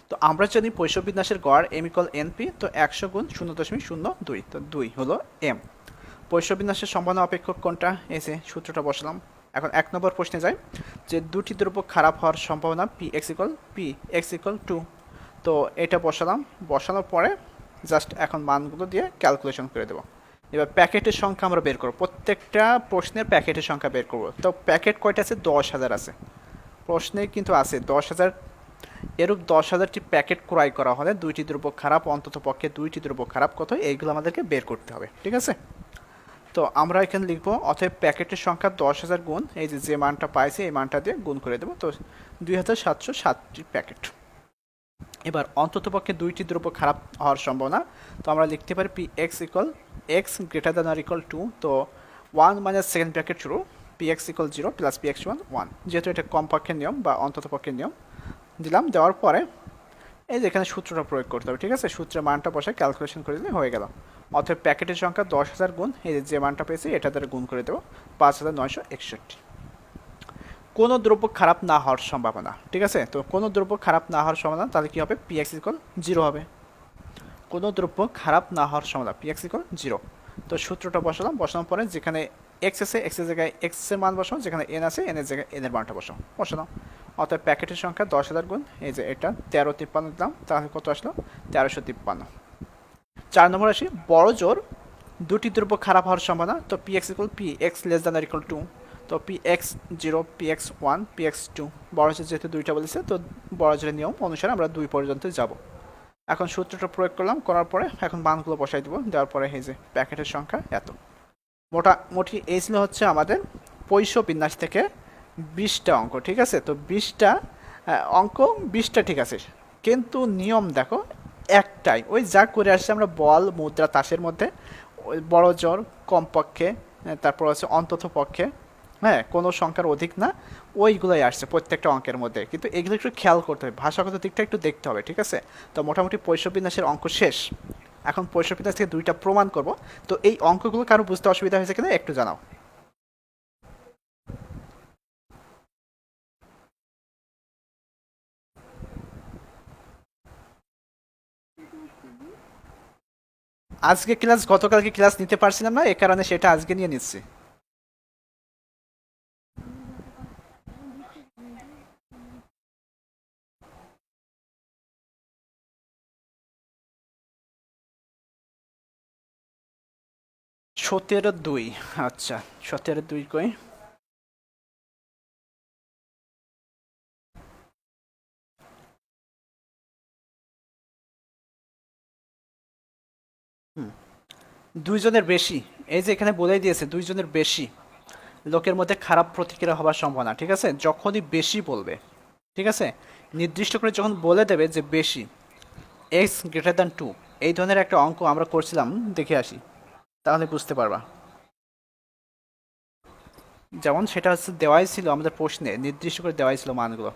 Speaker 1: তো আমরা জানি পৈশব বিন্যাসের গড় এম ইকুয়াল এনপি, তো 100 গুণ 0.02, তো 2 হলো এম। পৈশব বিন্যাসের সম্ভাবনা অপেক্ষক কোনটা? এসে সূত্রটা বসালাম। এখন 1 নম্বর প্রশ্নে যাই, যে দুটি দ্রব্য খারাপ হওয়ার সম্ভাবনা পি এক্স ইকুয়াল 2। তো এটা বসালাম, বসানোর পরে জাস্ট এখন মানগুলো দিয়ে ক্যালকুলেশন করে দেবো। এবার প্যাকেটের সংখ্যা আমরা বের করবো, প্রত্যেকটা প্রশ্নের প্যাকেটের সংখ্যা বের করবো। তো প্যাকেট কয়টা আছে? 10,000 আছে, প্রশ্নে কিন্তু আছে 10,000। এরূপ 10,000টি প্যাকেট ক্রয় করা হলে দুইটি দ্রব্য খারাপ, অন্তত পক্ষে 2টি দ্রব্য খারাপ কত, এইগুলো আমাদেরকে বের করতে হবে, ঠিক আছে। তো আমরা এখানে লিখবো অতএব প্যাকেটের সংখ্যা 10,000 গুণ এই যে মানটা পাইছে এই মানটা দিয়ে গুণ করে দেবো, তো 2,707টি প্যাকেট। এবার অন্ততপক্ষে 2টি দ্রব্য খারাপ হওয়ার সম্ভাবনা, তো আমরা লিখতে পারি P X equal X greater than আর ইকুয়াল 2, তো 1 মাইনাস সেকেন্ড ব্র্যাকেট শুরু, P X equal 0 plus P X 1, যেহেতু এটা কমপক্ষের নিয়ম বা অন্ততপক্ষের নিয়ম দিলাম। দেওয়ার পরে এই যে এখানে সূত্রটা প্রয়োগ করতে হবে, ঠিক আছে, সূত্রের মানটা বসে ক্যালকুলেশন করে দিলে হয়ে গেল। অর্থাৎ প্যাকেটের সংখ্যা 10,000 গুণ এই যে মানটা পেয়েছি এটা দ্বারা গুণ করে দেবো, 5,961। কোনো দ্রব্য খারাপ না হওয়ার সম্ভাবনা, ঠিক আছে, তো কোনো দ্রব্য খারাপ না হওয়ার সম্ভাবনা তাহলে কী হবে? পি এক্স ইকুয়াল 0 হবে। কোনো দ্রব্য খারাপ না হওয়ার সম্ভাবনা পি এক্স ইকুয়াল 0। তো সূত্রটা বসালাম, বসানোর পরে যেখানে এক্স আছে এক্সের জায়গায় এক্সের মান বসাও, যেখানে এন আছে এনের জায়গায় এনের মানটা বসালাম। অর্থাৎ প্যাকেটের সংখ্যা 10,000 গুণ এই যে এটা 1353 দিলাম, তাহলে কত আসলো? 1353। 4 নম্বর আসি, বড় জোর দুটি দ্রব্য খারাপ হওয়ার সম্ভাবনা, তো P X equal P X less than আর ইকুয়াল 2, তো P X 0, P X 1, P X 2। বড় জোর যেহেতু দুইটা বলেছে, তো বড় জোরের নিয়ম অনুসারে আমরা 2 পর্যন্ত যাব। এখন সূত্রটা প্রয়োগ করলাম, করার পরে এখন মানগুলো বসাই দেবো, দেওয়ার পরে এই যে প্যাকেটের সংখ্যা এত। মোটামুটি এই ছিল হচ্ছে আমাদের পৈশব বিন্যাস থেকে 20টা অঙ্ক, ঠিক আছে। তো 20টা অঙ্ক, 20টা ঠিক আছে, কিন্তু নিয়ম দেখো একটাই, ওই যা করে আসছে আমরা বল মুদ্রা তাসের মধ্যে, ওই বড় জোর কমপক্ষে, তারপর হচ্ছে অন্তত পক্ষে, হ্যাঁ কোনো সংখ্যার অধিক না, ওইগুলোই আসছে প্রত্যেকটা অঙ্কের মধ্যে। কিন্তু এগুলো একটু খেয়াল করতে হবে, ভাষাগত দিকটা একটু দেখতে হবে, ঠিক আছে। তো মোটামুটি পৈশব বিন্যাসের অঙ্ক শেষ। এখন পৈশব বিন্যাস থেকে 2টা প্রমাণ করব। তো এই অঙ্কগুলো কারো বুঝতে অসুবিধা হয়েছে কিনা একটু জানাও। আজকে ক্লাস, গতকালকে ক্লাস নিতে পারছিলাম না, এ কারণে সেটা আজকে নিয়ে নিচ্ছি। সতেরো দুই, আচ্ছা 17-2 কই? দুইজনের বেশি, এই যে এখানে বলেই দিয়েছে 2জনের বেশি লোকের মধ্যে খারাপ প্রতিক্রিয়া হওয়ার সম্ভাবনা, ঠিক আছে, যখনই বেশি বলবে, ঠিক আছে, নির্দিষ্ট করে যখন বলে দেবে যে বেশি, এক্স গ্রেটার দ্যান 2, এই ধরনের একটা অঙ্ক আমরা করছিলাম, দেখে আসি তাহলে বুঝতে পারবা। যেমন সেটা হচ্ছে দেওয়াই ছিল আমাদের প্রশ্নে, নির্দিষ্ট করে দেওয়াই ছিল মানগুলো।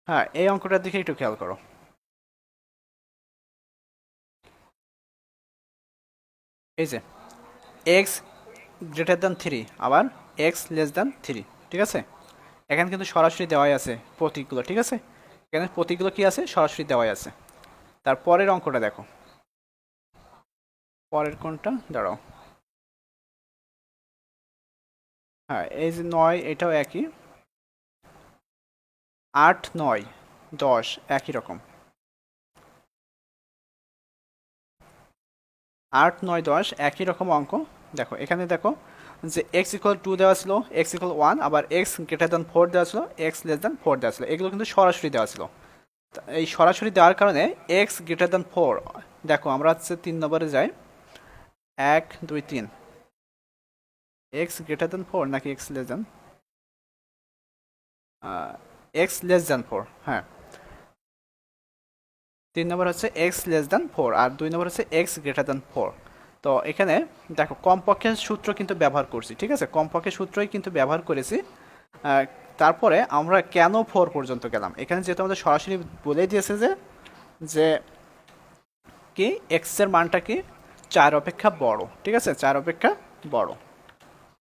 Speaker 1: হ্যাঁ, এই অঙ্কটার দিকে একটু খেয়াল করো। এই যে এক্স গ্রেটার দ্যান 3 আবার এক্স লেস দ্যান 3, ঠিক আছে, এখানে কিন্তু সরাসরি দেওয়াই আছে প্রতীকগুলো, ঠিক আছে, এখানে প্রতীকগুলো কি আছে? সরাসরি দেওয়াই আছে। তারপরের অঙ্কটা দেখো, পরের কোনটা দাঁড়াও, হ্যাঁ এই যে 9 এটাও একই, 8 9 10 একই রকম, 8 9 10 একই রকম অঙ্ক। দেখো এখানে দেখো যে x=2 দেওয়া ছিল, x=1, আবার x>4 দেওয়া ছিল, x 4 দেওয়া ছিল, এগুলো কিন্তু সরাসরি দেওয়া ছিল। এই সরাসরি দেওয়ার কারণে x 4, দেখো আমরা হচ্ছে 3 নম্বরে যাই, 1 2 3, x>4 নাকি x4, হ্যাঁ 3 নম্বর হচ্ছে x4 আর 2 নম্বর হচ্ছে x>4। তো এখানে দেখো কমপক্ষের সূত্র কিন্তু ব্যবহার করছি, ঠিক আছে, কমপক্ষের সূত্রই কিন্তু ব্যবহার করেছি। তারপরে আমরা কেন 4 পর্যন্ত গেলাম, এখানে যেহেতু আমাদের সরাসরি বলে দিয়েছে যে যে কি x এর মানটা কি 4 অপেক্ষা বড়, ঠিক আছে, 4 অপেক্ষা বড়,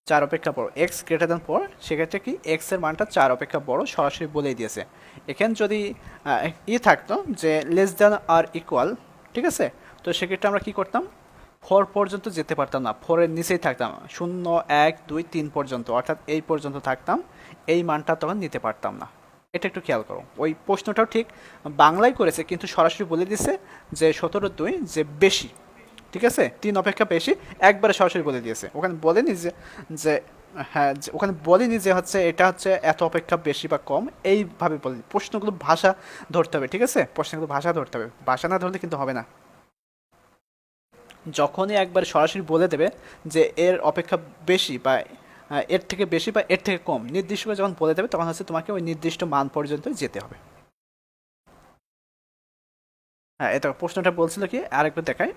Speaker 1: 4 অপেক্ষা বড়, x>4, সেক্ষেত্রে কি x এর মানটা 4 অপেক্ষা বড়, সরাসরি বলেই দিয়েছে। এখানে যদি থাকতো যে লেস দ্যান আর ইকুয়াল, ঠিক আছে, তো সেক্ষেত্রে আমরা কি করতাম, 4 পর্যন্ত যেতে পারতাম না, 4 এর নিচেই থাকতাম, 0 1 2 3 পর্যন্ত, অর্থাৎ এই পর্যন্ত থাকতাম, এই মানটা তখন নিতে পারতাম না। এটা একটু খেয়াল করো, ওই প্রশ্নটাও ঠিক বাংলায় করেছে কিন্তু সরাসরি বলে দিয়েছে যে 17 2 যে বেশি, ঠিক আছে, 3 অপেক্ষা বেশি, একবারে সরাসরি বলে দিয়েছে, ওখানে বলেনি যে যে হ্যাঁ ওখানে বলেনি যে হচ্ছে এটা হচ্ছে এত অপেক্ষা বেশি বা কম, এইভাবে বলে প্রশ্নগুলো ভাষা ধরতে হবে, ঠিক আছে, প্রশ্নগুলো ভাষা ধরতে হবে, ভাষা না ধরলে কিন্তু হবে না। যখনই একবার সরাসরি বলে দেবে যে এর অপেক্ষা বেশি বা এর থেকে বেশি বা এর থেকে কম, নির্দিষ্ট করে যখন বলে দেবে তখন হচ্ছে তোমাকে ওই নির্দিষ্ট মান পর্যন্ত যেতে হবে। হ্যাঁ এটা প্রশ্নটা বলছিল কি, আরেকবার দেখায়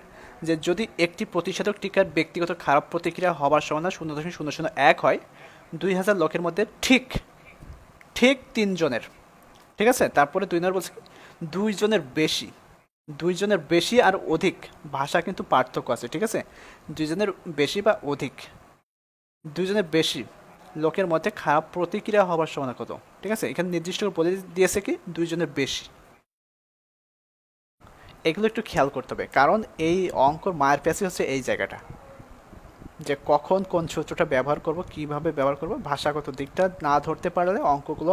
Speaker 1: যে যদি একটি প্রতিষেধক টিকার ব্যক্তিগত খারাপ প্রতিক্রিয়া হবার সম্ভাবনা 0.001 হয় 2000 লোকের মধ্যে ঠিক ঠিক 3 জনের, ঠিক আছে, তারপরে 2 নম্বর বলছে 2 জনের বেশি, 2 জনের বেশি আর অধিক, ভাষা কিন্তু পার্থক্য আছে, ঠিক আছে, 2 জনের বেশি বা অধিক, 2 জনের বেশি লোকের মধ্যে খারাপ প্রতিক্রিয়া হবার সম্ভাবনা কত, ঠিক আছে, এখানে নির্দিষ্ট করে বলে দিয়েছে কি 2 জনের বেশি। এগুলো একটু খেয়াল করতে হবে, কারণ এই অঙ্কর মায়ের প্যাচি হচ্ছে এই জায়গাটা, যে কখন কোন সূত্রটা ব্যবহার করব, কিভাবে ব্যবহার করব, ভাষাগত দিকটা না ধরতে পারলে অঙ্কগুলো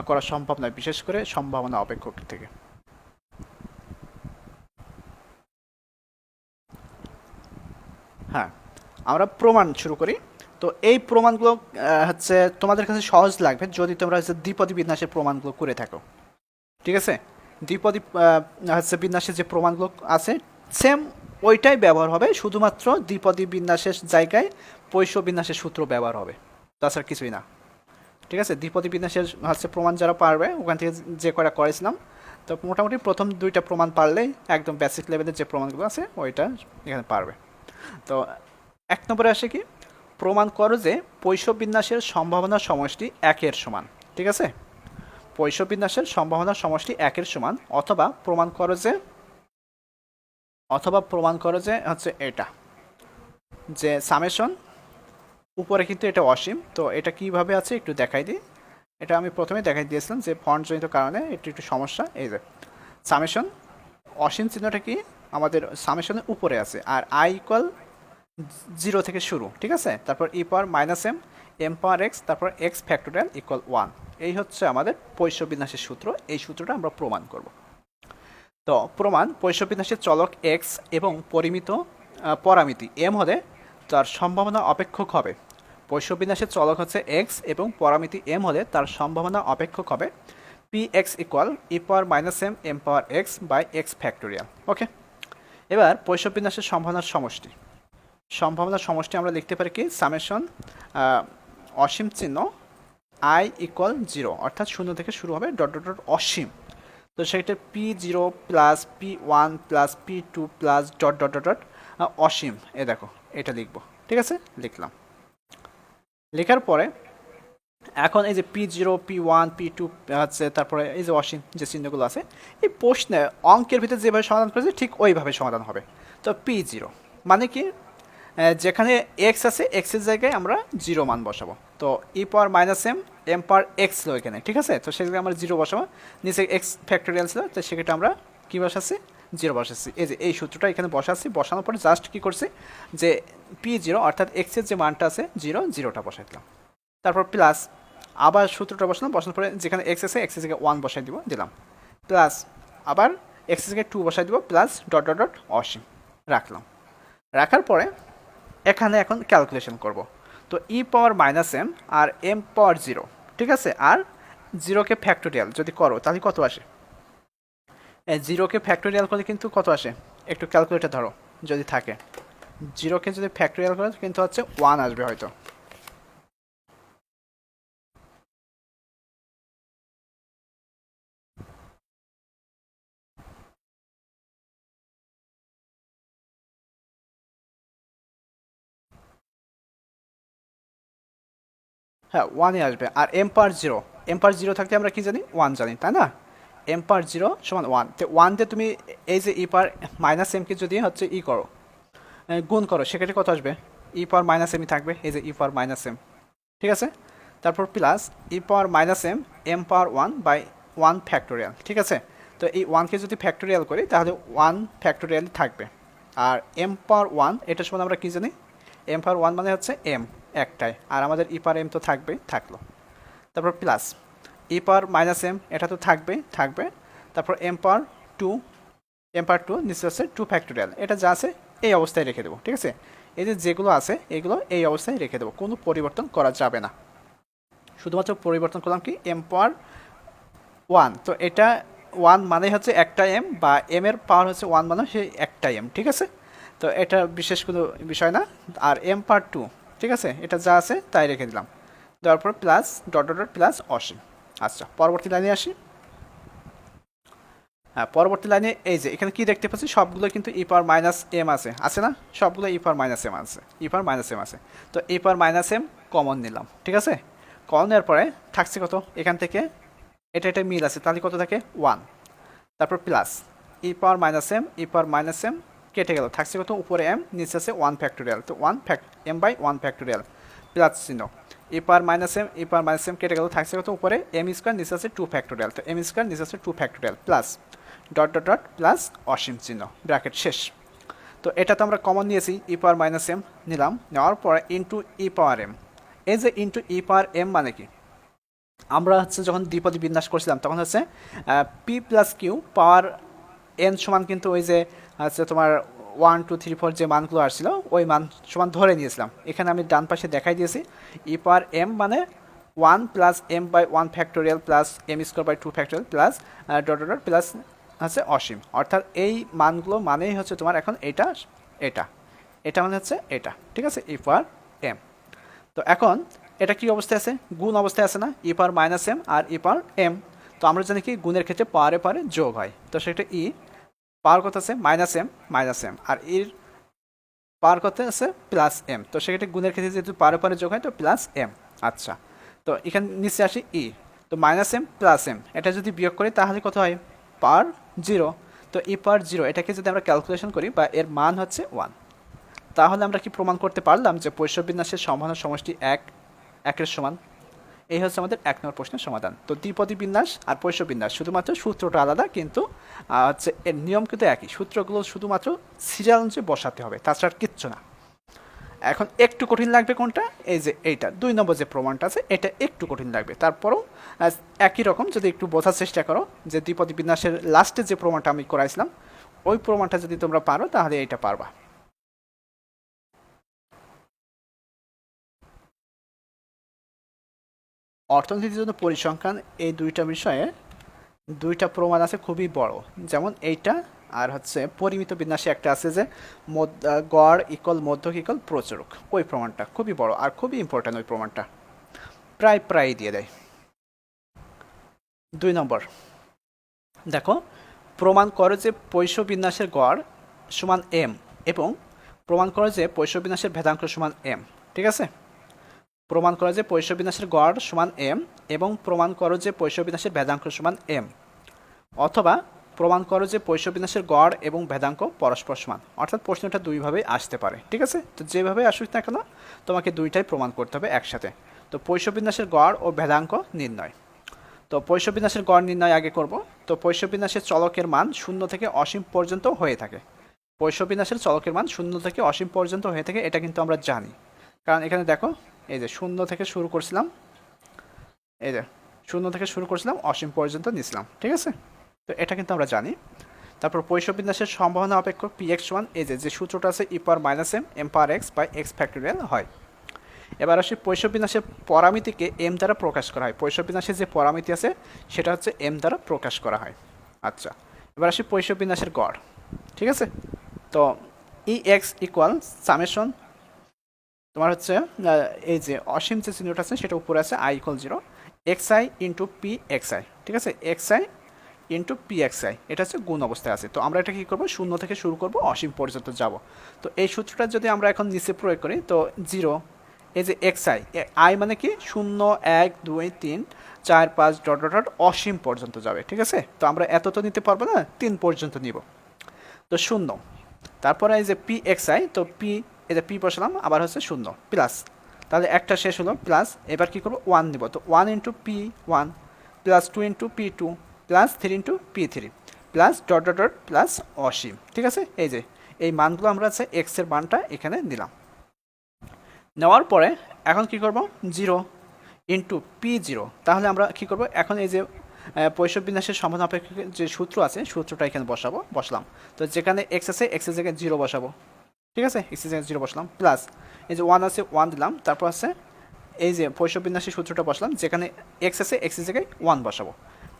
Speaker 1: করা সম্ভব নয়, বিশেষ করে সম্ভাবনা অপেক্ষক থেকে। হ্যাঁ আমরা প্রমাণ শুরু করি। তো এই প্রমাণগুলো হচ্ছে তোমাদের কাছে সহজ লাগবে যদি তোমরা হচ্ছে দ্বিপদী বিন্যাসের প্রমাণগুলো করে থাকো, ঠিক আছে, দ্বিপদী হচ্ছে বিন্যাসের যে প্রমাণগুলো আছে সেম ওইটাই ব্যবহার হবে, শুধুমাত্র দ্বিপদী বিন্যাসের জায়গায় পৈষ্য বিন্যাসের সূত্র ব্যবহার হবে, তাছাড়া কিছুই না, ঠিক আছে। দ্বিপদী বিন্যাসের হচ্ছে প্রমাণ যারা পারবে ওখান থেকে যে কয়টা করেছিলাম, তো মোটামুটি প্রথম 2টা প্রমাণ পারলেই একদম বেসিক লেভেলের যে প্রমাণগুলো আছে ওইটা এখানে পারবে। তো 1 নম্বরে আসে কি, প্রমাণ করো যে পৈষ্য বিন্যাসের সম্ভাবনা সমষ্টি 1-এর সমান, ঠিক আছে, পৈষ্য বিন্যাসের সম্ভাবনা সমষ্টি 1-এর সমান, অথবা প্রমাণ করো যে হচ্ছে এটা, যে সামেশন উপরে কিন্তু এটা অসীম, তো এটা কিভাবে আছে একটু দেখাই দিই, এটা আমি প্রথমে দেখাই দিয়েছিলাম যে ফন্টজনিত কারণে একটু একটু সমস্যা, এই যে সামেশন অসীম চিহ্নটা কি আমাদের সামেশনের উপরে আছে, আর i ইকুয়াল 0 থেকে শুরু, ঠিক আছে, তারপর e power -m, m power x, তারপর x ফ্যাক্টোরিয়াল ইকুয়াল 1, এই হচ্ছে আমাদের পৈষ্য বিন্যাসের সূত্র, এই সূত্রটা আমরা প্রমাণ করব। তো প্রমাণ, পৈষ্য বিন্যাসের চলক x এবং পরামিতি m হলে তার সম্ভাবনা অপেক্ষক হবে, পৈষ্য বিন্যাসের চলক হচ্ছে x এবং পরামিতি m হলে তার সম্ভাবনা অপেক্ষক হবে px equal e power -m, m power x by x factorial. Okay, এবার পৈষ্য বিন্যাসের সম্ভাবনার সমষ্টি আমরা লিখতে পারি কি, সামেশন অসীম চিহ্ন i ইকুয়াল 0, অর্থাৎ 0 থেকে শুরু হবে ডট ডট ডট অসীম, তো সেটা p0 plus p1 plus p2 plus dot dot dot dot অসীম, এ দেখো এটা লিখবো, ঠিক আছে, লিখলাম। লেখার পরে এখন এই যে p0 p1 p2 হচ্ছে, তারপরে এই যে অসীম যে চিহ্নগুলো আছে, এই প্রশ্নে অঙ্কের ভিতরে যেভাবে সমাধান করেছে ঠিক ওইভাবে সমাধান হবে। তো p0 মানে কি, যেখানে x আছে x এর জায়গায় আমরা 0 মান বসাবো, তো e power -m, m power x ছিল এখানে, ঠিক আছে, তো সেখানে আমরা 0 বসাবো, নিচে x ফ্যাক্টোরিয়াল ছিল, তো সেক্ষেত্রে আমরা কী বসাচ্ছি জিরো বসাচ্ছি, এই যে এই সূত্রটা এখানে বসাচ্ছি, বসানোর পরে জাস্ট কী করছি যে P0 অর্থাৎ এক্সের যে মানটা আছে জিরোটা বসাই দিলাম, তারপর প্লাস আবার সূত্রটা বসালাম, বসানোর পরে যেখানে এক্স আছে এক্সের জায়গায় 1 বসাই দিলাম, প্লাস আবার এক্সের জায়গায় 2 বসাই দিব, প্লাস ডট ডট ডট অসীম রাখলাম। রাখার পরে এখানে এখন ক্যালকুলেশন করব। তো e⁻m আর m⁻0, ঠিক আছে, আর জিরোকে ফ্যাক্টোরিয়াল যদি করো তাহলে কত আসে? জিরোকে ফ্যাক্টোরিয়াল করলে কিন্তু কত আসে, একটু ক্যালকুলেটর ধরো যদি থাকে, জিরোকে যদি ফ্যাক্টোরিয়াল করে কিন্তু হচ্ছে 1 আসবে হয়তো। হ্যাঁ 1-ই আসবে। আর m⁻0 থাকতে আমরা কি জানি, 1 জানি, তাই না? m⁻0 সমান 1, তো 1 দিয়ে তুমি এই যে e⁻m কে যদি হচ্ছে করো, গুণ করো, সেক্ষেত্রে কত আসবে? e⁻m থাকবে, এই যে e⁻m, ঠিক আছে, তারপর plus e⁻m m⁻1 by 1 factorial, ঠিক আছে। তো এই 1কে যদি ফ্যাক্টোরিয়াল করি তাহলে 1 ফ্যাক্টোরিয়াল থাকবে। আর m⁻1 এটা সমান আমরা কি জানি, m⁻1 মানে হচ্ছে m একটাই, আর আমাদের e⁻m তো থাকলো, তারপর প্লাস e⁻m এটা তো থাকবে, তারপর m⁻2 নিচে আছে 2 ফ্যাক্টোরিয়াল, এটা যা আছে এই অবস্থায় রেখে দেবো, ঠিক আছে। এই যে যেগুলো আছে এগুলো এই অবস্থায় রেখে দেবো, কোনো পরিবর্তন করা যাবে না। শুধুমাত্র পরিবর্তন করলাম কি m⁻1, তো এটা 1 মানে হচ্ছে একটা m, বা m এর পাওয়ার হচ্ছে 1 মানে সেই একটা m, ঠিক আছে। তো এটা বিশেষ কোনো বিষয় না। আর m⁻2, ঠিক আছে, এটা যা আছে তাই রেখে দিলাম, দেওয়ার পর plus dot dot dot plus অসীম। আচ্ছা পরবর্তী লাইনে আসি। হ্যাঁ পরবর্তী লাইনে এই যে এখানে কি দেখতে পাচ্ছি, সবগুলো কিন্তু e⁻m আছে না, সবগুলো e⁻m আছে, তো e⁻m কমন নিলাম, ঠিক আছে। কমন নেওয়ার পরে থাকছে কত, এখান থেকে এটা মিল আছে, তাহলে কত থাকে 1, তারপর প্লাস e⁻m কেটে গেল, থাকছে কত, উপরে m নিচে আছে 1 ফ্যাক্টোরিয়াল, তো m/1 ফ্যাক্টোরিয়াল প্লাস চিহ্ন, e⁻m কেটে গেল, থাকছে কত, উপরে m² নিচে আছে 2 ফ্যাক্টোরিয়াল, তো m² নিচে আছে 2 factorial plus dot dot dot plus অসীম চিহ্ন, ব্র্যাকেট শেষ। তো এটা তো আমরা কমন নিয়েছি, e⁻m নিলাম, নেওয়ার পরে ইন্টু e⁻m, এই যে ইন্টু e⁻m মানে কি, আমরা হচ্ছে যখন দ্বিপদী বিন্যাস করছিলাম তখন হচ্ছে p+q পাওয়ার n সমান কিন্তু ওই যে হচ্ছে তোমার 1 2 3 4 যে মানগুলো আসছিল ওই মান সমান ধরে নিয়েছিলাম। এখানে আমি ডান পাশে দেখাই দিয়েছি e⁻m মানে 1 plus m/1 factorial plus m² by 2 factorial plus dot dot plus হচ্ছে অসীম, অর্থাৎ এই মানগুলো মানেই হচ্ছে তোমার এখন এটা মানে হচ্ছে এটা, ঠিক আছে, e⁻m। তো এখন এটা কি অবস্থায় আছে, গুণ অবস্থায় আছে না, e⁻m আর e⁻m। তো আমরা জানি কি গুণের ক্ষেত্রে পাওয়ারে যোগ হয়, তো সেটা পাওয়ার কত আছে -m, আর এর পাওয়ার কত আছে +m, তো সেক্ষেত্রে গুণের ক্ষেত্রে যেহেতু পাওয়ারে যোগ হয় তো +m। আচ্ছা তো এখানে নিচে আসি তো -m+m, এটা যদি বিয়োগ করি তাহলে কত হয়, পাওয়ার 0, তো e⁻0 এটাকে যদি আমরা ক্যালকুলেশন করি বা এর মান হচ্ছে 1, তাহলে আমরা কি প্রমাণ করতে পারলাম যে পৈশব বিন্যাসের সম্ভাবনার সমষ্টি 1 এর সমান। এই হচ্ছে আমাদের 1 নম্বর প্রশ্নের সমাধান। তো দ্বিপদী বিন্যাস আর পৈশব বিন্যাস শুধুমাত্র সূত্রটা আলাদা, কিন্তু হচ্ছে এর নিয়ম কিন্তু একই, সূত্রগুলো শুধুমাত্র সিরিয়াল অনুযায়ী বসাতে হবে, তাছাড়া কিচ্ছু না। এখন একটু কঠিন লাগবে কোনটা, এই যে এইটা 2 নম্বর যে প্রমাণটা আছে এটা একটু কঠিন লাগবে, তারপরেও একই রকম যদি একটু বোঝার চেষ্টা করো যে দ্বিপদী বিন্যাসের লাস্টে যে প্রমাণটা আমি করাইছিলাম ওই প্রমাণটা যদি তোমরা পারো তাহলে এইটা পারবা। অর্থনীতির জন্য পরিসংখ্যান, এই দুইটা বিষয়ে দুইটা প্রমাণ আছে খুবই বড়, যেমন এইটা আর হচ্ছে পরিমিত বিন্যাসে একটা আছে যে গড় ইকুয়াল মধ্যক ইকুয়াল প্রচুরক, ওই প্রমাণটা খুবই বড় আর খুবই ইম্পর্ট্যান্ট, ওই প্রমাণটা প্রায় দিয়ে দেয়। 2 নম্বর দেখো, প্রমাণ করো যে পৈশব বিন্যাসের গড় সমান m এবং প্রমাণ করো যে পৈশব বিন্যাসের ভেদাঙ্ক সমান m, ঠিক আছে। প্রমাণ করো যে পৈশব বিন্যাসের গড় সমান m এবং প্রমাণ করো যে পৈশব বিন্যাসের ভেদাঙ্ক সমান m, অথবা প্রমাণ করো যে পৈশব বিন্যাসের গড় এবং ভেদাঙ্ক পরস্পর সমান। অর্থাৎ প্রশ্নটা দুইভাবে আসতে পারে, ঠিক আছে। তো যেভাবে আসুক না কেন তোমাকে দুইটাই প্রমাণ করতে হবে একসাথে। তো পৈশব বিন্যাসের গড় ও ভেদাঙ্ক নির্ণয়। তো পৈষ্য বিন্যাসের গড় নির্ণয় আগে করব। তো পৈষ্য বিন্যাসের চলকের মান 0 থেকে অসীম পর্যন্ত হয়ে থাকে। পৈষ্য বিন্যাসের চলকের মান 0 থেকে অসীম পর্যন্ত হয়ে থাকে, এটা কিন্তু আমরা জানি। কারণ এখানে দেখো, এই যে 0 থেকে শুরু করছিলাম, এই যে 0 থেকে শুরু করছিলাম, অসীম পর্যন্ত নিছিলাম, ঠিক আছে? তো এটা কিন্তু আমরা জানি। তারপর পৈষ্য বিন্যাসের সম্ভাবনা অপেক্ষক px1, এই যে সূত্রটা আছে e power minus M M power X by X factorial হয়। এবার আসি পৈষ্য বিন্যাসের পরামিতিকে এম দ্বারা প্রকাশ করা হয়। পৈষ্য বিন্যাসের যে পরামিতি আছে সেটা হচ্ছে এম দ্বারা প্রকাশ করা হয়। আচ্ছা, এবার আসি পৈষ্য বিন্যাসের গড়, ঠিক আছে? তো ই এক্স ইকুয়াল সামেশন, তোমার হচ্ছে এই যে অসীম যে চিহ্নটা আছে সেটা উপরে আছে I equal 0, x I into P x I, ঠিক আছে? X I into P x I, এটা হচ্ছে গুণ অবস্থায় আছে। তো আমরা এটা কী করবো, 0 থেকে শুরু করব, অসীম পর্যন্ত যাব। তো এই সূত্রটা যদি আমরা এখন নিচে প্রয়োগ করি, তো 0, এই যে এক্স আই, আই মানে কি 0 1 2 3 4 5 ডট ডট ডট অসীম পর্যন্ত যাবে, ঠিক আছে? তো আমরা এত তো নিতে পারবো না, 3 পর্যন্ত নিব। তো 0, তারপরে এই যে পি এক্স আই, তো পি, এই যে পি বসালাম, আবার হচ্ছে 0 প্লাস, তাহলে একটা শেষ হলো প্লাস। এবার কী করবো, 1 নিব। তো 1 into P 1 plus 2 into P 2 plus 3 into P 3 plus dot dot dot plus অসীম, ঠিক আছে? এই যে এই মানগুলো আমরা আছে এক্সের মানটা এখানে নিলাম। নেওয়ার পরে এখন কি করব, 0 ইন্টু পি 0, তাহলে আমরা কি করব, এখন এই যে পৈষ্য বিন্যাসের সম্ভাবনা অপেক্ষক যে সূত্র আছে সূত্রটা এখানে বসলাম। তো যেখানে এক্স আছে এক্সের জায়গায় 0 বসাবো, ঠিক আছে? এক্সের জায়গায় 0 বসলাম, প্লাস এই যে 1 আছে 1 দিলাম, তারপর আছে এই যে পৈষ্য বিন্যাসের সূত্রটা বসলাম, যেখানে এক্স আছে এক্সের জায়গায় 1 বসাবো,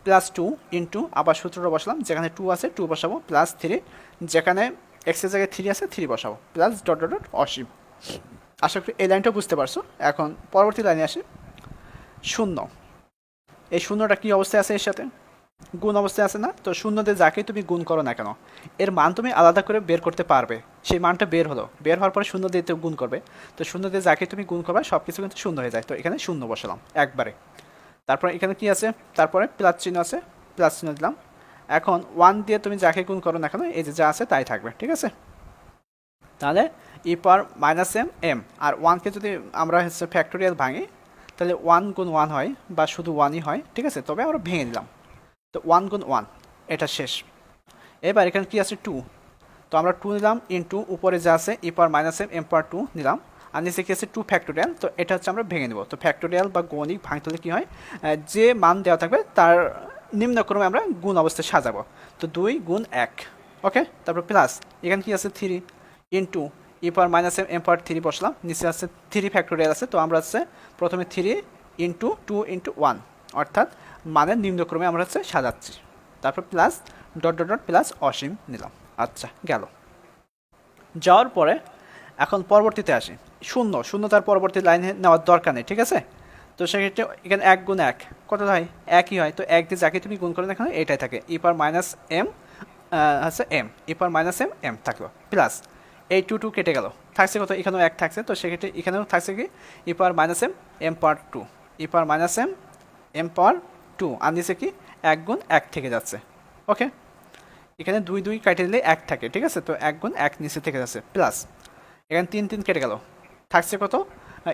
Speaker 1: প্লাস 2 ইন্টু আবার সূত্রটা বসলাম, যেখানে 2 আছে 2 বসাবো, প্লাস 3, যেখানে এক্সের জায়গায় 3 আছে 3 বসাবো, প্লাস ডট ডট ডট অসীম। আশা করি এই লাইনটা বুঝতে পারছো। এখন পরবর্তী লাইনে আসি, 0। এই শূন্যটা কী অবস্থায় আছে, এর সাথে গুণ অবস্থায় আছে না? তো 0 দিয়ে যাকে তুমি গুণ করো না কেন, এর মান তুমি আলাদা করে বের করতে পারবে। সেই মানটা বের হলো, বের হওয়ার পরে 0 দিয়ে গুণ করবে। তো 0 দিয়ে যাকে তুমি গুণ করবে সব কিছু কিন্তু 0 হয়ে যায়। তো এখানে 0 বসালাম একবারে। তারপরে এখানে কি আছে, তারপরে প্লাস চিহ্ন আছে, প্লাস চিহ্ন দিলাম। এখন 1 দিয়ে তুমি যাকে গুণ করো না কেন, এই যে যা আছে তাই থাকবে, ঠিক আছে? তাহলে ই পাওয়ার মাইনাস এম এম, আর 1কে যদি আমরা হচ্ছে ফ্যাক্টোরিয়াল ভাঙি, তাহলে 1 গুণ 1 হয়, বা শুধু 1ই হয়, ঠিক আছে? তবে আমরা ভেঙে দিলাম, তো 1 গুণ 1, এটা শেষ। এবার এখানে কি আছে, 2, তো আমরা 2 নিলাম, ইন্টু উপরে যা আছে E power minus M M পাওয়ার 2 নিলাম, আর নিচে কি আছে 2 ফ্যাক্টোরিয়াল। তো এটা হচ্ছে আমরা ভেঙে নেব। তো ফ্যাক্টোরিয়াল বা গণিক ভাঙতে হলে কী হয়, যে মান দেওয়া থাকবে তার নিম্নক্রমে আমরা গুণ অবস্থায় সাজাবো। তো 2 গুণ 1, ওকে? তারপর প্লাস এখানে কি আছে 3 into E power minus M M power 3 বসলাম, নিচে আছে 3 ফ্যাক্টোরিয়াল আছে। তো আমরা হচ্ছে প্রথমে 3 ইন্টু 2 ইন্টু 1, অর্থাৎ মানের নিম্নক্রমে আমরা হচ্ছে সাজাচ্ছি। তারপর plus dot dot dot plus অসীম নিলাম। আচ্ছা, গেল। যাওয়ার পরে এখন পরবর্তীতে আসি, 0 তার পরবর্তী লাইনে নেওয়ার দরকার নেই, ঠিক আছে? তো সেক্ষেত্রে এখানে 1 গুণ 1 কত হয়, একই হয়। তো 1 দিয়ে যাকে তুমি গুণ করে দেখো এটাই থাকে, ই পাওয়ার মাইনাস এম হচ্ছে এম, ই পাওয়ার মাইনাস এম এম থাকলো, প্লাস এই 2 কেটে গেল, থাকছে কত, এখানেও 1 থাকছে। তো সেক্ষেত্রে এখানেও থাকছে কি, ই পাওয়ার মাইনাস এম এম পাওয়ার 2, ই পাওয়ার মাইনাস এম এম পাওয়ার 2, আর নিচে কি 1 গুণ 1 থেকে যাচ্ছে, ওকে? এখানে 2 2 কেটে দিলে 1 থাকে, ঠিক আছে? তো 1 গুণ 1 নিচে থেকে যাচ্ছে, প্লাস এখানে 3 3 কেটে গেল, থাকছে কত,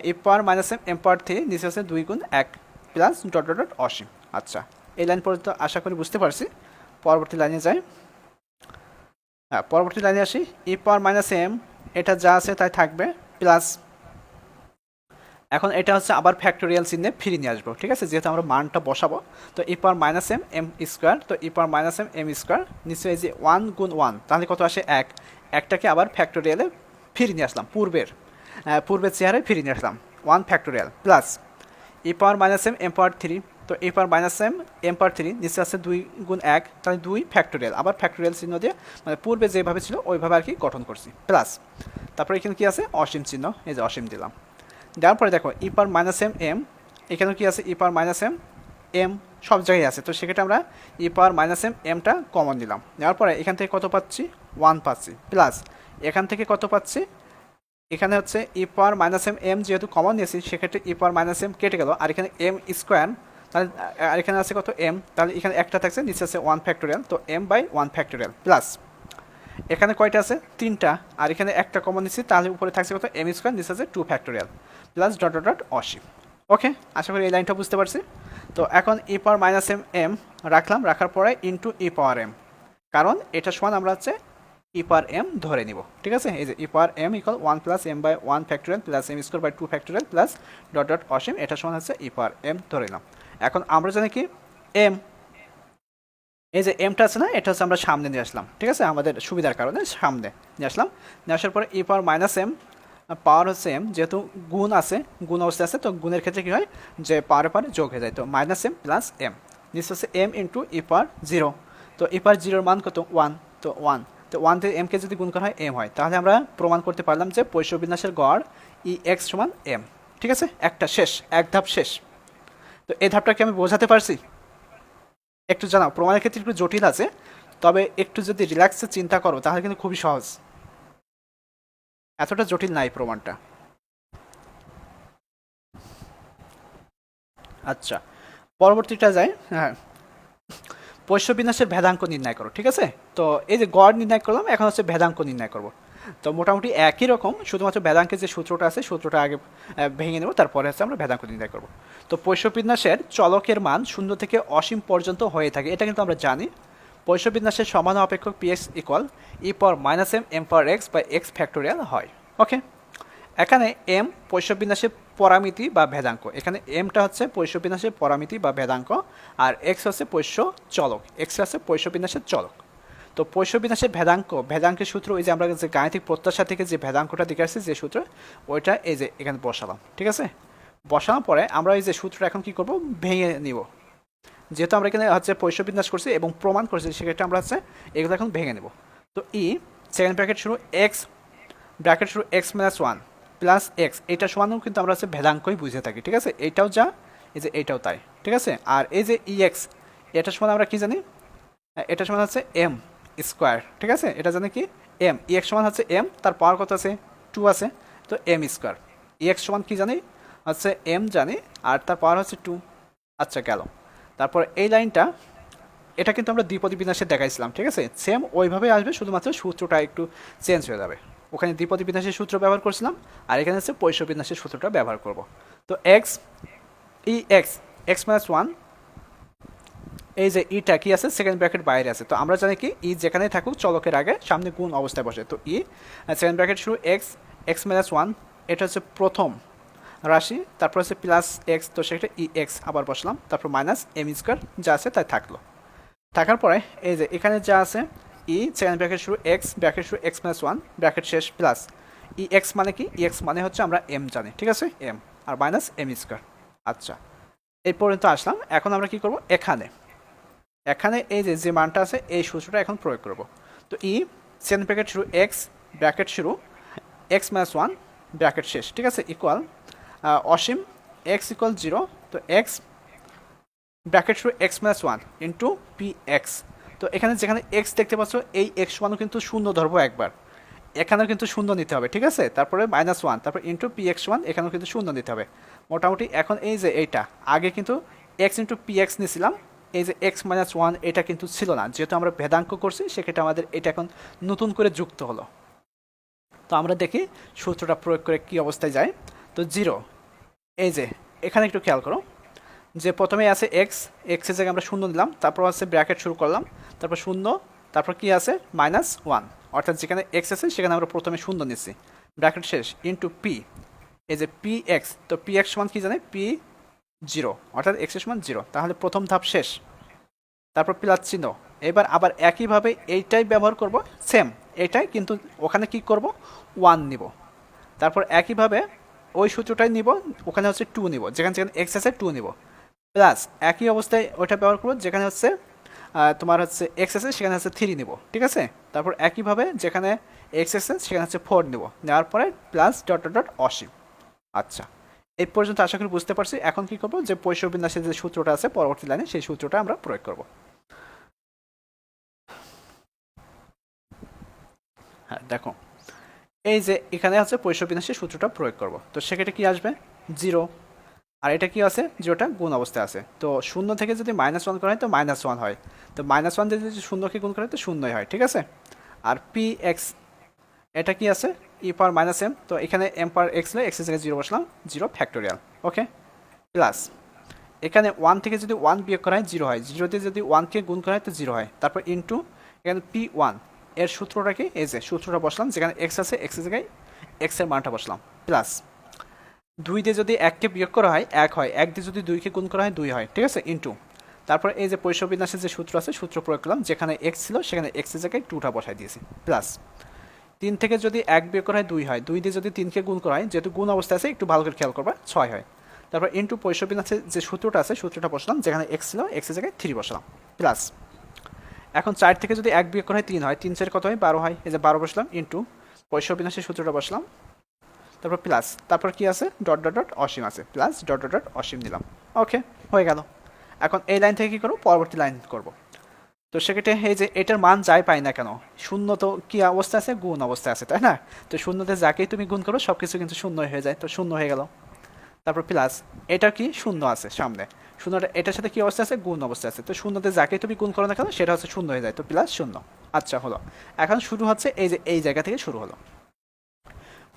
Speaker 1: ই power minus M M power 3, নিচে আছে 2 গুণ 1 প্লাস ডট ডট ডট অসীম। আচ্ছা, এই লাইন পর্যন্ত আশা করি বুঝতে পারছি। পরবর্তী লাইনে যাই। হ্যাঁ, পরবর্তী লাইনে আসি, ই পাওয়ার মাইনাস এম, এটা যা আছে তাই থাকবে, প্লাস এখন এটা হচ্ছে আবার ফ্যাক্টোরিয়াল চিহ্নে ফিরে নিয়ে আসবো, ঠিক আছে? যেহেতু আমরা মানটা বসাবো। তো E power minus M M square, তো E power minus M M square, নিশ্চয়ই যে 1 গুণ 1, তাহলে কত আসে 1, একটাকে আবার ফ্যাক্টোরিয়ালে ফিরে নিয়ে আসলাম, পূর্বের চেহারায় ফিরে নিয়ে আসলাম, 1 factorial, plus E power minus M M power 3, তো E power minus M M power 3, নিচে আছে 2 গুণ 1, তাহলে 2 ফ্যাক্টোরিয়াল, আবার ফ্যাক্টোরিয়াল চিহ্ন দিয়ে, মানে পূর্বে যেভাবে ছিল ওইভাবে আর কি গঠন করছি, প্লাস তারপরে এখানে কি আছে, অসীম চিহ্ন, এই যে অসীম দিলাম। দেওয়ার পরে দেখো ই পাওয়ার মাইনাস এম এম, এখানেও কি আছে E power minus M M, সব জায়গায় আছে। তো সেক্ষেত্রে আমরা ই পাওয়ার মাইনাস এম এমটা কমন নিলাম। নেওয়ার পরে এখান থেকে কত পাচ্ছি, 1 পাচ্ছি, প্লাস এখান থেকে কত পাচ্ছি, এখানে হচ্ছে E power minus M M যেহেতু কমন নিয়েছি, সেক্ষেত্রে ই পাওয়ার মাইনাস এম কেটে গেল, আর এখানে এম স্কোয়ার, তাহলে আর এখানে আছে কত এম, তাহলে এখানে একটা থাকছে, নিচে আছে 1 ফ্যাক্টোরিয়াল, তো এম বাই 1 ফ্যাক্টোরিয়াল, প্লাস এখানে কয়টা আছে, 3টা, আর এখানে একটা কমন নিচ্ছি, তাহলে উপরে থাকছে কত এম স্কোয়ার, নিচে আছে 2 factorial, plus dot dot dot অসীম। ওকে, আশা করি এই লাইনটা বুঝতে পারছি। তো এখন E power minus M M রাখলাম, রাখার পরে ইন্টু ই পাওয়ার এম, কারণ এটা সমান আমরা হচ্ছে ই পাওয়ার এম ধরে নিব। ঠিক আছে, এই যে E power M equal 1 plus M by 1 factorial plus M square by 2 factorial plus dot dot অসীম, এটা সমান হচ্ছে ই পাওয়ার এম ধরে নিলাম। এখন আমরা জানি কি এম, এই যে এমটা আছে না, এটা হচ্ছে আমরা সামনে নিয়ে আসলাম। ঠিক আছে, আমাদের সুবিধার কারণে সামনে নিয়ে আসলাম। নিয়ে আসার পরে ই পাওয়ার মাইনাস এম, পাওয়ার হচ্ছে এম, যেহেতু গুণ আছে, গুণ অবস্থা আছে, তো গুণের ক্ষেত্রে কী হয় যে পাওয়ারে পাওয়ারে যোগ হয়ে যায়, তো মাইনাস এম প্লাস এম, নিচে হচ্ছে M into E power zero. তো ই পাওয়ার জিরোর মান কত 1, তো 1, তো 1 থেকে এমকে যদি গুণ করা হয় এম হয়, তাহলে আমরা প্রমাণ করতে পারলাম যে পৈশবিন্যাসের গড় ই এক্স সমান এম। ঠিক আছে, একটা শেষ, এক ধাপ শেষ। তো এই ধাপটা কি আমি বোঝাতে পারছি? একটু জানাও, প্রমাণের ক্ষেত্রে একটু জটিল আছে, তবে একটু যদি রিল্যাক্সে চিন্তা করো তাহলে কিন্তু খুবই সহজ, এতটা জটিল নাই প্রমাণটা। আচ্ছা, পরবর্তীটা যায়। হ্যাঁ, পৈশবিন্যাসের ভেদাঙ্ক নির্ণয় করো। ঠিক আছে, তো এই যে গড় নির্ণয় করলাম, এখন হচ্ছে ভেদাঙ্ক নির্ণয় করব। তো মোটামুটি একই রকম, শুধুমাত্র ভেদাঙ্কের যে সূত্রটা আছে সূত্রটা আগে ভেঙে নেব, তারপরে হচ্ছে আমরা ভেদাঙ্ক নির্ণয় করব। তো পৈশবিন্যাসের চলকের মান 0 থেকে অসীম পর্যন্ত হয়ে থাকে, এটা কিন্তু আমরা জানি। পৈশবিন্যাসের সমান অপেক্ষক PX equal E power minus M M power X by X factorial হয়। ওকে, এখানে এম পৈশবিন্যাসের পরামিতি বা ভেদাঙ্ক, এখানে এমটা হচ্ছে পৈশবিন্যাসের পরামিতি বা ভেদাঙ্ক, আর এক্স হচ্ছে পৈশ্য চলক, এক্স হচ্ছে পৈশবিন্যাসের চলক। তো পৈশবিন্যাসের ভেদাঙ্ক, ভেদাঙ্কের সূত্র ওই যে আমরা যে গাণিতিক প্রত্যাশা থেকে যে ভেদাঙ্কটা দেখে আসছি যে সূত্র, ওইটা এই যে এখানে বসালাম। ঠিক আছে, বসানোর পরে আমরা এই যে সূত্রটা এখন কি করব, ভেঙে নিব। যেহেতু আমরা এখানে হচ্ছে পৈশবিন্যাস করছি এবং প্রমাণ করছি, সেক্ষেত্রে আমরা হচ্ছে এগুলো এখন ভেঙে নেব। তো ই সেকেন্ড ব্র্যাকেট শুরু এক্স, ব্র্যাকেট শুরু X minus one plus x, এটা সমানও কিন্তু আমরা হচ্ছে ভেদাঙ্কই বুঝে থাকি। ঠিক আছে, এইটাও যা, এই যে এইটাও তাই। ঠিক আছে, আর এই যে ই এক্স, এটা সমান আমরা কি জানি, এটা সমান হচ্ছে এম স্কোয়ার। ঠিক আছে, এটা জানি কি এম, ই এক্স সমান হচ্ছে এম, তার পাওয়ার কত আছে 2 আছে, তো এম স্কোয়ার। ই এক্স সমান কি জানি হচ্ছে এম জানি, আর তার পাওয়ার হচ্ছে 2। আচ্ছা গেল। তারপর এই লাইনটা, এটা কিন্তু আমরা দ্বিপদী বিন্যাসে দেখাইছিলাম। ঠিক আছে, সেম ওইভাবে আসবে, শুধুমাত্র সূত্রটা একটু চেঞ্জ হয়ে যাবে। ওখানে দ্বিপদী বিন্যাসের সূত্র ব্যবহার করছিলাম, আর এখানে হচ্ছে পৈশ বিন্যাসের সূত্রটা ব্যবহার করব। তো এক্স ই এক্স, এক্স মাইনাস ওয়ান, এই যে ইটা কি আছে সেকেন্ড ব্র্যাকেট বাইরে আছে, তো আমরা জানি কি ই যেখানে থাকুক চলকের আগে সামনে গুণ অবস্থায় বসে, তো ই সেকেন্ড ব্র্যাকেট শুরু এক্স, এক্স মাইনাস ওয়ান, এটা হচ্ছে প্রথম রাশি, তারপর হচ্ছে প্লাস এক্স, তো সেটা ই এক্স আবার বসলাম, তারপর মাইনাস এম স্কোয়ার যা আছে তাই থাকলো। থাকার পরে এই যে এখানে যা আছে ই সেকেন্ড ব্র্যাকেট শুরু এক্স, ব্র্যাকেট শুরু এক্স মাইনাস ওয়ান, ব্র্যাকেট শেষ প্লাস ই এক্স মানে কি, ই এক্স মানে হচ্ছে আমরা এম জানি। ঠিক আছে, M R minus M square. আচ্ছা, এই পর্যন্ত আসলাম। এখন আমরা কি করব, এখানে এখানে এই যে যে মানটা আছে এই সূত্রটা এখন প্রয়োগ করব। তো ই সেকেন্ড ব্র্যাকেট শুরু এক্স, ব্র্যাকেট শুরু এক্স মাইনাস ওয়ান, ব্র্যাকেট শেষ। ঠিক আছে, ইকুয়াল অসীম এক্স ইকুয়াল 0, তো এক্স ব্র্যাকেট শুরু X minus one into P x. তো এখানে যেখানে এক্স দেখতে পাচ্ছ এই এক্স ওয়ানও কিন্তু শূন্য ধরবো একবার, এখানেও কিন্তু শূন্য নিতে হবে। ঠিক আছে, তারপরে মাইনাস ওয়ান, তারপর ইন্টু পি এক্স ওয়ান, এখানেও কিন্তু শূন্য নিতে হবে। মোটামুটি এখন এই যে এইটা আগে কিন্তু এক্স ইন্টু পি এক্স নিয়েছিলাম, এই যে এক্স মাইনাস ওয়ান এটা কিন্তু ছিল না, যেহেতু আমরা ভেদাঙ্ক করছি সেক্ষেত্রে আমাদের এটা এখন নতুন করে যুক্ত হলো। তো আমরা দেখি সূত্রটা প্রয়োগ করে কি অবস্থায় যায়। তো 0, এই যে এখানে একটু খেয়াল করো যে প্রথমে আছে এক্স, এক্সের জায়গায় আমরা শূন্য দিলাম, তারপর আছে ব্র্যাকেট শুরু করলাম, তারপর শূন্য, তারপর কি আছে মাইনাস ওয়ান, অর্থাৎ যেখানে এক্স আছে সেখানে আমরা প্রথমে শূন্য নিচ্ছি, ব্র্যাকেট শেষ ইন্টু পি, এই যে পি এক্স, তো পি এক্স সমান কি জানে পি 0, অর্থাৎ এক্স এর সমান 0, তাহলে প্রথম ধাপ শেষ। তারপর প্লাস চিহ্ন, এবার আবার একইভাবে এইটাই ব্যবহার করব, সেম এইটাই, কিন্তু ওখানে কি করব 1 নিব, তারপর একইভাবে ওই সূত্রটাই নিব, ওখানে হচ্ছে 2 নিব, যেখানে যেখানে এক্স আছে 2 নিব, প্লাস একই অবস্থায় ওইটা ব্যবহার করবো যেখানে হচ্ছে তোমার হচ্ছে এক্স আছে সেখানে হচ্ছে 3 নিব। ঠিক আছে, তারপর একইভাবে যেখানে এক্স আছে সেখানে হচ্ছে 4 নিব, নেওয়ার পরে প্লাস ডট ডট ডট অসীম। আচ্ছা, এই পর্যন্ত আশা করি বুঝতে পারছি। এখন কি করবো, যে পৈশবিন্যাসের যে সূত্রটা আছে পরবর্তী লাইনে সেই সূত্রটা আমরা প্রয়োগ করব। হ্যাঁ দেখো, এই যে এখানে হচ্ছে পৈশবিন্যাসের সূত্রটা প্রয়োগ করব, তো সেক্ষেত্রে কি আসবে 0, আর এটা কি আছে, যেটা গুণ অবস্থায় আছে, তো শূন্য থেকে যদি মাইনাস ওয়ান করা হয় তো মাইনাস ওয়ান হয়, তো মাইনাস ওয়ান দিয়ে যদি শূন্যকে গুণ করা হয় তো শূন্যই হয়। ঠিক আছে, আর পি এক্স এটা কি আছে ই পাওয়ার মাইনাস এম, তো এখানে এম পাওয়ার এক্স এক্সের জায়গায় 0 বসলাম, 0 ফ্যাক্টোরিয়াল। ওকে, প্লাস এখানে 1 থেকে যদি 1 বিয়োগ করা হয় 0 হয়, 0 দিয়ে যদি 1কে গুণ করা হয় তো 0 হয়। তারপর ইনটু এখানে P1 এর সূত্রটা কি, এই যে সূত্রটা বসলাম, যেখানে x আছে x এর জায়গায় x এর মানটা বসলাম, প্লাস 2 দিয়ে যদি 1কে বিয়োগ করা হয় 1 হয়, 1 দিয়ে যদি 2কে গুণ করা হয় 2 হয়, ঠিক আছে, ইনটু তারপর এই যে পৈশব বিন্যাসের যে সূত্র আছে সূত্র প্রয়োগ করলাম, যেখানে x ছিল সেখানে x এর জায়গায় 2টা বসাই দিয়েছি, প্লাস 3 থেকে যদি 1 বিয়োগ করা হয় 2 হয়, 2 দিয়ে যদি 3কে গুণ করা হয়, যেহেতু গুণ অবস্থা আছে একটু ভালো করে খেয়াল করবা, 6 হয়। তারপর ইনটু পৈশব বিন্যাসের যে সূত্রটা আছে সূত্রটা বসলাম, যেখানে x ছিল x এর জায়গায় 3 বসালাম, প্লাস এখন 4 থেকে যদি 1 বিয়োগ করা হয় 3 হয়, 3 4 কত হয় 12 হয়, এই যে 12 বসলাম, ইনটু পৈশব বিন্যাসের সূত্রটা বসলাম, তারপর প্লাস তারপর কি আছে ডট ডট ডট অসীম আছে, প্লাস ডট ডট ডট অসীম দিলাম। ওকে, হয়ে গেল। এখন এই লাইন থেকে কি করব, পরবর্তী লাইন করব। তো সেক্ষেত্রে এই যে এটার মান যাই পাই না কেন, শূন্য তো কি অবস্থা আছে, গুণ অবস্থা আছে, তাই না? তো শূন্যতে যাকেই তুমি গুণ করো সব কিছু কিন্তু শূন্য হয়ে যায়, তো শূন্য হয়ে গেল। তারপর প্লাস এটা কি শূন্য আছে সামনে, শূন্যটা এটার সাথে কি অবস্থা আছে, গুণ অবস্থা আছে, তো শূন্যতে যাকেই তুমি গুণ করো না কেন সেটা হচ্ছে শূন্য হয়ে যায়, তো প্লাস শূন্য। আচ্ছা হলো, এখন শুরু হচ্ছে এই যে এই জায়গা থেকে শুরু হলো,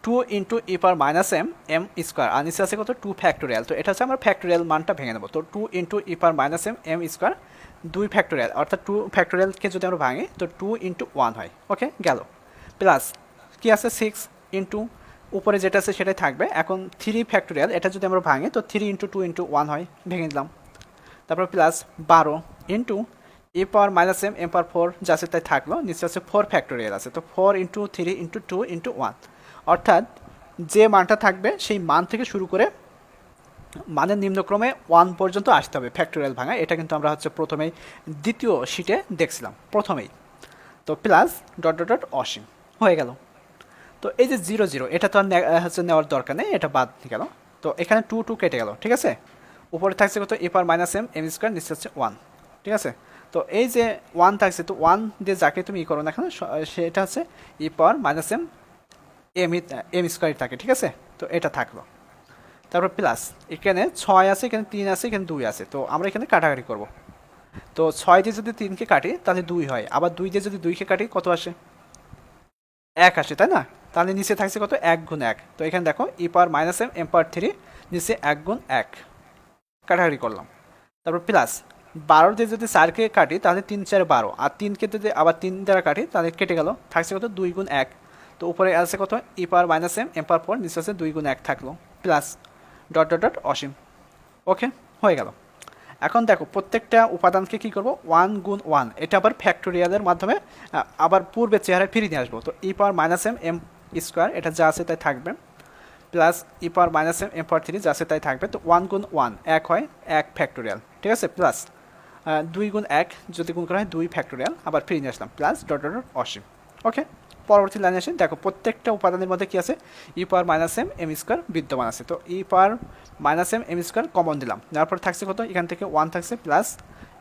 Speaker 1: 2 into E power minus M M square, আর নিচে আছে কত 2 ফ্যাক্টোরিয়াল, তো এটা হচ্ছে আমরা ফ্যাক্টোরিয়াল মানটা ভেঙে নেবো। তো 2 into E power minus M M square 2 factorial, অর্থাৎ 2 ফ্যাক্টোরিয়ালকে যদি আমরা ভাঙি তো 2 ইন্টু 1 হয়, ওকে গেল, প্লাস কি আছে 6 ইন্টু উপরে যেটা আছে সেটাই থাকবে। এখন 3 ফ্যাক্টোরিয়াল, এটা যদি আমরা ভাঙি তো 3 ইন্টু 2 ইন্টু 1 হয়, ভেঙে দিলাম। তারপর plus 12 into E power minus M M পাওয়ার 4 যা আছে তাই থাকলো, নিচে আছে 4 ফ্যাক্টোরিয়াল আছে, তো 4 ইন্টু 3 ইন্টু 2 ইন্টু 1, অর্থাৎ যে মানটা থাকবে সেই মান থেকে শুরু করে মানের নিম্নক্রমে 1 পর্যন্ত আসতে হবে ফ্যাক্টোরিয়াল ভাঙা। এটা কিন্তু আমরা হচ্ছে প্রথমেই দ্বিতীয় শিটে দেখছিলাম প্রথমেই। তো প্লাস ডট ডট ডট অসীম হয়ে গেল। তো এই যে 0 0 এটা তো আর হচ্ছে নেওয়ার দরকার নেই, এটা বাদ গেল। তো এখানে 2 2 কেটে গেল, ঠিক আছে। উপরে থাকছে কত E power minus M M square, নিচে হচ্ছে 1, ঠিক আছে। তো এই যে 1 থাকছে, তো 1 দিয়ে যাকে তুমি ই করো না এখানে সেটা হচ্ছে E power minus M M square থাকে, ঠিক আছে। তো এটা থাকলো। তারপর প্লাস এখানে 6 আছে, এখানে 3 আছে, এখানে 2 আছে, তো আমরা এখানে কাটাকাটি করব। তো 6 দিয়ে যদি 3কে কাটি তাহলে 2 হয়, আবার 2 দিয়ে যদি 2কে কাটি কত আসে, 1 আসে, তাই না। তাহলে নিচে থাকছে কত 1 গুণ 1, তো এখানে দেখো ই power minus M M power 3 নিচে 1 গুণ 1 কাটাকাটি করলাম। তারপর প্লাস 12 দিয়ে যদি 4কে কাটি তাহলে 3 4 12, আর 3কে যদি আবার 3 দ্বারা কাটি তাহলে কেটে গেল, থাকছে কত 2 গুণ 1, তো উপরে আছে কত ই পাওয়ার মাইনাস এম এম পাওয়ার 4, নিচে আছে 2 গুণ 1 থাকলো, প্লাস ডট ডট ডট অসীম। ওকে, হয়ে গেল। এখন দেখো প্রত্যেকটা উপাদানকে কি করব, 1 গুণ 1, এটা আবার ফ্যাক্টোরিয়ালের মাধ্যমে আবার পূর্বে চেহারায় ফিরিয়ে নিয়ে আসবো। তো E power minus M M square এটা যা আছে তাই থাকবে, plus E power minus M M power 3 যা আছে তাই থাকবে। তো 1 গুণ 1 1 হয়, 1 ফ্যাক্টোরিয়াল, ঠিক আছে, প্লাস 2 গুণ 1 যদি গুণ করা হয় 2 ফ্যাক্টোরিয়াল, আবার ফিরিয়ে নিয়ে আসলাম, প্লাস ডট ডট ডট অসীম। ওকে, পরবর্তী লাইনে আসেন, দেখো প্রত্যেকটা উপাদানের মধ্যে কি আছে, E power minus M M square বিদ্যমান আছে। তো E power minus M M square common দিলাম, যার পর থাকছে কত, এখান থেকে 1 থাকছে, প্লাস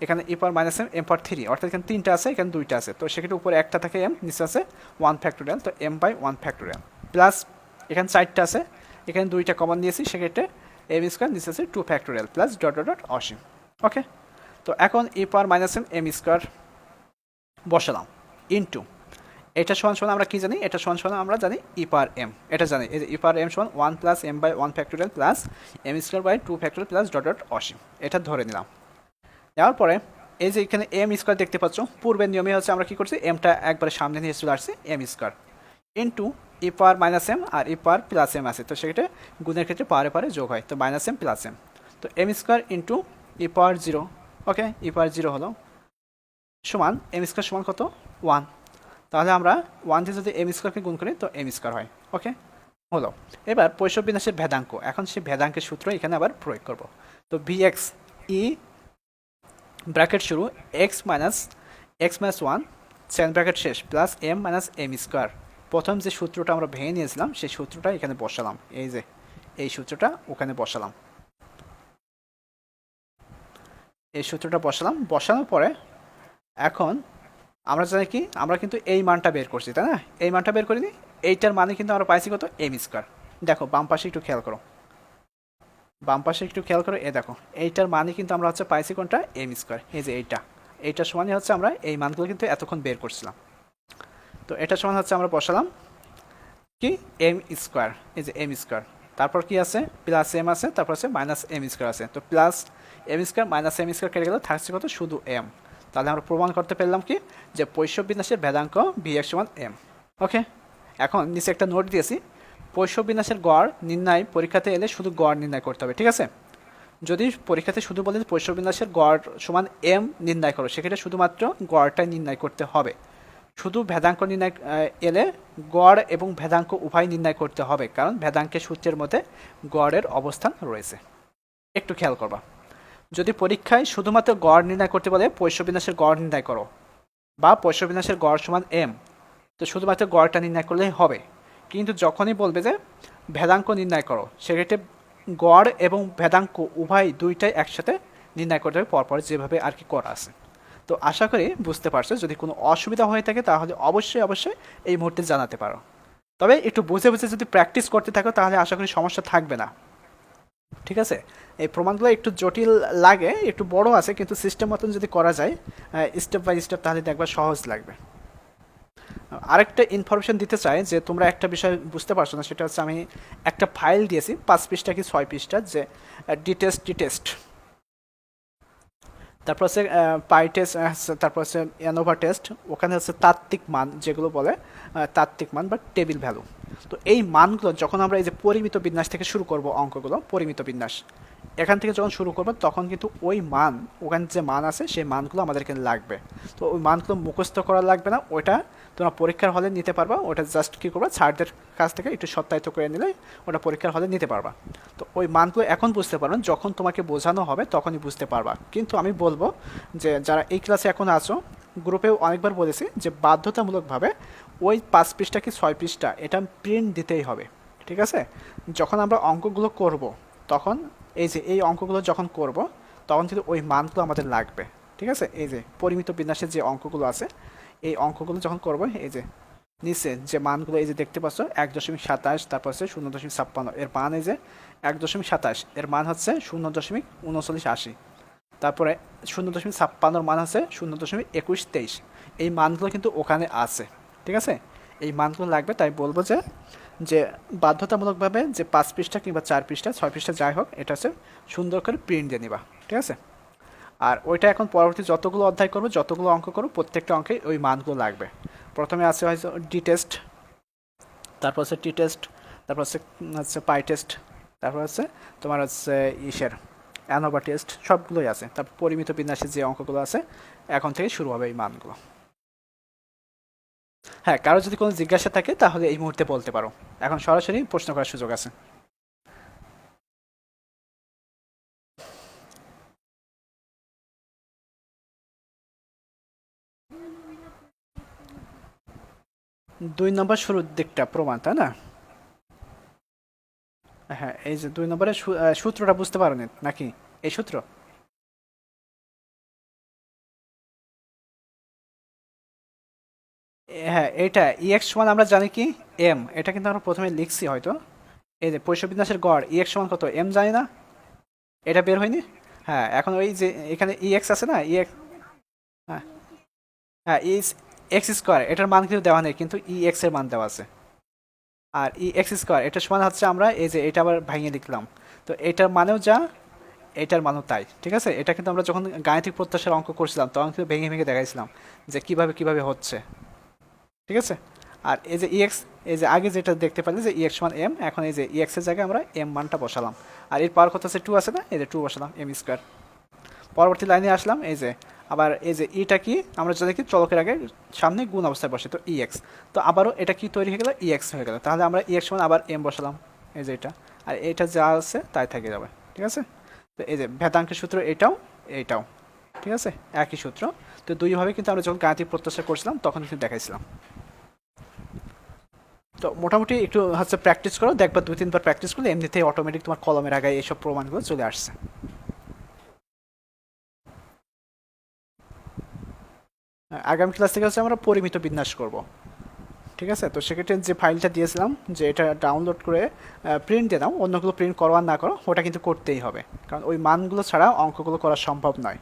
Speaker 1: এখানে ই power minus M M power 3, অর্থাৎ এখানে 3টা আছে, এখানে 2টা আছে, তো সেক্ষেত্রে উপরে একটা থাকে এম, নিচে আছে 1 ফ্যাক্টোরিয়াল, তো এম বাই 1 ফ্যাক্টোরিয়াল, প্লাস এখানে 4টা আছে, এখানে 2টা কমন দিয়েছি, সেক্ষেত্রে এম স্কোয়ার, নিচে আছে 2 factorial, plus dot dot dot অসীম। ওকে, তো এখন E power minus M M square বসালাম, ইন্টু এটা সমান সমান আমরা কি জানি, এটা সমান সমান আমরা জানি ই পাওয়ার এম, এটা জানি এই যে ই পাওয়ার এম সমান 1 plus M by 1 factorial plus M square by 2 factorial plus dot dot অসীম, এটা ধরে নিলাম। নেওয়ার পরে এই যে এখানে এম স্কোয়ার দেখতে পাচ্ছ, পূর্বের নিয়মে হচ্ছে আমরা কি করছি, এমটা একবারে সামনে নিয়ে চলে আসছি, M square into E power minus M R ই পাওয়ার প্লাস এম আছে, তো সেক্ষেত্রে গুণের ক্ষেত্রে পাওয়ারে পারে যোগ হয়, তো মাইনাস এম প্লাস এম, তো এম স্কোয়ার ইন্টু ই পাওয়ার 0, ওকে ই পাওয়ার 0 হলো সমান এম স্কোয়ার সমান কত 1, তাহলে আমরা 1 দিয়ে যদি এম স্কোয়ারকে গুণ করি তো এম স্কোয়ার হয়। ওকে, হলো। এবার পৈশব বিন্যাসের ভেদাঙ্ক, এখন সেই ভেদাঙ্কের সূত্র এখানে আবার প্রয়োগ করব। তো ভি এক্স ই ব্র্যাকেট শুরু এক্স মাইনাস 1 সেন ব্র্যাকেট শেষ plus M minus M square, প্রথম যে সূত্রটা আমরা ভেঙে নিয়েছিলাম সেই সূত্রটা এখানে বসালাম, এই যে এই সূত্রটা ওখানে বসালাম, এই সূত্রটা বসালাম। বসানোর পরে এখন আমরা জানি কি, আমরা কিন্তু এই মানটা বের করছি, তাই না, এই মানটা বের করিনি, এইটার মানে কিন্তু আমরা পাইছি কত এম স্কোয়ার। দেখো বাম পাশে একটু খেয়াল করো, বাম পাশে একটু খেয়াল করো, এ দেখো এইটার মানে কিন্তু আমরা হচ্ছে পাইছি কোনটা এম স্কোয়ার, এই যে এইটার সমানই হচ্ছে আমরা এই মানগুলো কিন্তু এতক্ষণ বের করছিলাম। তো এটা সমান হচ্ছে আমরা বসালাম কি এম স্কোয়ার, এই যে এম স্কোয়ার তারপর কি আছে, প্লাস এম আছে, তারপর আছে মাইনাস এম স্কোয়ার আছে। তো plus M square minus M square কেটে গেলে থাকছে কত, শুধু এম। তাহলে আমরা প্রমাণ করতে পারলাম কি, যে পৈশব বিন্যাসের ভেদাঙ্ক Vx সমান এম। ওকে, এখন নিচে একটা নোট দিয়েছি, পৈশব বিন্যাসের গড় নির্ণয় পরীক্ষাতে এলে শুধু গড় নির্ণয় করতে হবে, ঠিক আছে। যদি পরীক্ষাতে শুধু বলে পৈশব বিন্যাসের গড় সমান এম নির্ণয় করো, সেক্ষেত্রে শুধুমাত্র গড়টাই নির্ণয় করতে হবে। শুধু ভেদাঙ্ক নির্ণয় এলে গড় এবং ভেদাঙ্ক উভয় নির্ণয় করতে হবে, কারণ ভেদাঙ্কের সূত্রের মধ্যে গড়ের অবস্থান রয়েছে। একটু খেয়াল করবা, যদি পরীক্ষায় শুধুমাত্র গড় নির্ণয় করতে বলে পৈশব বিন্যাসের গড় নির্ণয় করো, বা পৈশব বিন্যাসের গড় সমান এম, তো শুধুমাত্র গড়টা নির্ণয় করলেই হবে। কিন্তু যখনই বলবে যে ভেদাঙ্ক নির্ণয় করো, সেক্ষেত্রে গড় এবং ভেদাঙ্ক উভয় দুইটাই একসাথে নির্ণয় করতে হবে, পরপর যেভাবে আর কি করা আছে। তো আশা করি বুঝতে পারছো। যদি কোনো অসুবিধা হয়ে থাকে তাহলে অবশ্যই অবশ্যই এই মুহূর্তে জানাতে পারো। তবে একটু বুঝে বুঝে যদি প্র্যাকটিস করতে থাকো তাহলে আশা করি সমস্যা থাকবে না, ঠিক আছে। এই প্রমাণগুলো একটু জটিল লাগে, একটু বড় আছে, কিন্তু সিস্টেম মতন যদি করা যায় স্টেপ বাই স্টেপ, তাহলে দেখবা সহজ লাগবে। আরেকটা ইনফরমেশন দিতে চাই, যে তোমরা একটা বিষয় বুঝতে পারছো না, সেটা হচ্ছে আমি একটা ফাইল দিয়েছি 5 পৃষ্ঠা কি 6 পৃষ্ঠা, যে টেস্ট, তারপর হচ্ছে পাই টেস্ট, তারপর হচ্ছে অ্যানোভা টেস্ট। ওখানে হচ্ছে তাত্ত্বিক মান, যেগুলো বলে তাত্ত্বিক মান বা টেবিল ভ্যালু। তো এই মানগুলো যখন আমরা এই যে পরিমিত বিন্যাস থেকে শুরু করব, অঙ্কগুলো পরিমিত বিন্যাস এখান থেকে যখন শুরু করবো, তখন কিন্তু ওই মান, ওখানে যে মান আছে সেই মানগুলো আমাদেরকে লাগবে। তো ওই মানগুলো মুখস্থ করা লাগবে না, ওইটা তোমরা পরীক্ষার হলে নিতে পারবা। ওটা জাস্ট কী করবা, স্যারদের কাছ থেকে একটু সত্যায়িত করে নিলে ওটা পরীক্ষার হলে নিতে পারবা। তো ওই মানগুলো এখন বুঝতে পারবেন, যখন তোমাকে বোঝানো হবে তখনই বুঝতে পারবা। কিন্তু আমি বলবো যে যারা এই ক্লাসে এখন আছো, গ্রুপেও অনেকবার বলেছি যে বাধ্যতামূলকভাবে ওই 5 পৃষ্ঠা কি 6 পৃষ্ঠা এটা প্রিন্ট দিতেই হবে, ঠিক আছে। যখন আমরা অঙ্কগুলো করব, তখন এই যে এই অঙ্কগুলো যখন করব, তখন কিন্তু ওই মানগুলো আমাদের লাগবে, ঠিক আছে। এই যে পরিমিত বিন্যাসের যে অঙ্কগুলো আছে, এই অঙ্কগুলো যখন করব, এই যে নিচে যে মানগুলো এই যে দেখতে পাচ্ছ 1.27, তারপর হচ্ছে 0.56, এর মান এই যে 1.27, এর মান হচ্ছে 0.3980, তারপরে 0.56 মান আছে 0.2123। এই মানগুলো কিন্তু ওখানে আছে, ঠিক আছে। এই মানগুলো লাগবে, তাই বলবো যে বাধ্যতামূলকভাবে যে 5 পৃষ্ঠা কিংবা 4 পৃষ্ঠা 6 পৃষ্ঠা যাই হোক, এটা হচ্ছে সুন্দর করে প্রিন্ট দিয়ে নিবা, ঠিক আছে। আর ওইটা এখন পরবর্তী যতগুলো অধ্যায় করবো, যতগুলো অঙ্ক করবো, প্রত্যেকটা অঙ্কে ওই মানগুলো লাগবে। প্রথমে আছে হয়তো ডি টেস্ট, তারপর হচ্ছে টি টেস্ট, তারপর হচ্ছে পাই টেস্ট, তারপর হচ্ছে তোমার হচ্ছে অ্যানোভা টেস্ট, সবগুলোই আছে। তারপর পরিমিত বিন্যাসের যে অঙ্কগুলো আছে, এখন থেকে শুরু হবে এই মানগুলো। হ্যাঁ, কারো যদি কোনো জিজ্ঞাসা থাকে তাহলে এই মুহূর্তে বলতে পারো, এখন সরাসরি প্রশ্ন করার সুযোগ আছে। দুই নম্বর শুরুর দিকটা প্রমাণ, তাই না? হ্যাঁ, এই যে 2 নম্বরের সূত্রটা বুঝতে পারোনি নাকি, এই সূত্র? হ্যাঁ, এটা ইএক্স সমান আমরা জানি কি এম, এটা কিন্তু আমরা প্রথমে লিখছি হয়তো। এই যে পৈশব বিন্যাসের গড় ইএক্স সমান কত, এম জানি না, এটা বের হয়নি। হ্যাঁ, এখন ওই যে এখানে ইএক্স আছে না, ইএক্স, হ্যাঁ হ্যাঁ, এক্স স্কোয়ার, এটার মান কিন্তু দেওয়া নেই, কিন্তু ইএক্স এর মান দেওয়া আছে। আর এক্স স্কোয়ার এটা সমান হচ্ছে, আমরা এই যে এটা আবার ভাঙিয়ে লিখলাম, তো এটার মানেও যা, এটার মানও তাই, ঠিক আছে। এটা কিন্তু আমরা যখন গাণিতিক প্রত্যাশার অঙ্ক করছিলাম, তখন কিন্তু ভেঙে ভেঙে দেখাইছিলাম যে কিভাবে কিভাবে হচ্ছে, ঠিক আছে। আর এই যে ইএক্স, এই যে আগে যেটা দেখতে পেলে যে ইএক্স সমান এম, এখন এই যে ইএক্স এর জায়গায় আমরা এম মানটা বসালাম। আর এর পাওয়ার কত আছে, 2 আছে না, এই যে 2 বসালাম, এম স্কোয়ার। পরবর্তী লাইনে আসলাম, এই যে আবার এই যে ইটা কি, আমরা যদি কি চলকের আগে সামনে গুণ অবস্থায় বসে, তো ইএক্স, তো আবারও এটা কি তৈরি হয়ে গেল, ইএক্স হয়ে গেল। তাহলে আমরা ইএক্স সমান আবার এম বসালাম, এই যে এটা, আর এটা যা আছে তাই থেকে যাবে, ঠিক আছে। তো এই যে ভেদাঙ্কের সূত্র এটাও, এইটাও, ঠিক আছে, একই সূত্র। তো দুইভাবে কিন্তু আমরা যখন গাণিতিক প্রত্যাশা করছিলাম তখন কিন্তু দেখাইছিলাম। তো মোটামুটি একটু হচ্ছে প্র্যাকটিস করো, দেখবা 2-3 বার প্র্যাকটিস করলে এমনিতেই অটোমেটিক তোমার কলমের আগায় এইসব প্রমাণগুলো চলে আসছে। আগামী ক্লাস থেকে হচ্ছে আমরা পরিমিত বিন্যাস করব, ঠিক আছে। তো সেক্ষেত্রে যে ফাইলটা দিয়েছিলাম, যে এটা ডাউনলোড করে প্রিন্ট দিয়ে দাও, অন্যগুলো প্রিন্ট করো আর না করো, ওটা কিন্তু করতেই হবে, কারণ ওই মানগুলো ছাড়া অঙ্কগুলো করা সম্ভব নয়।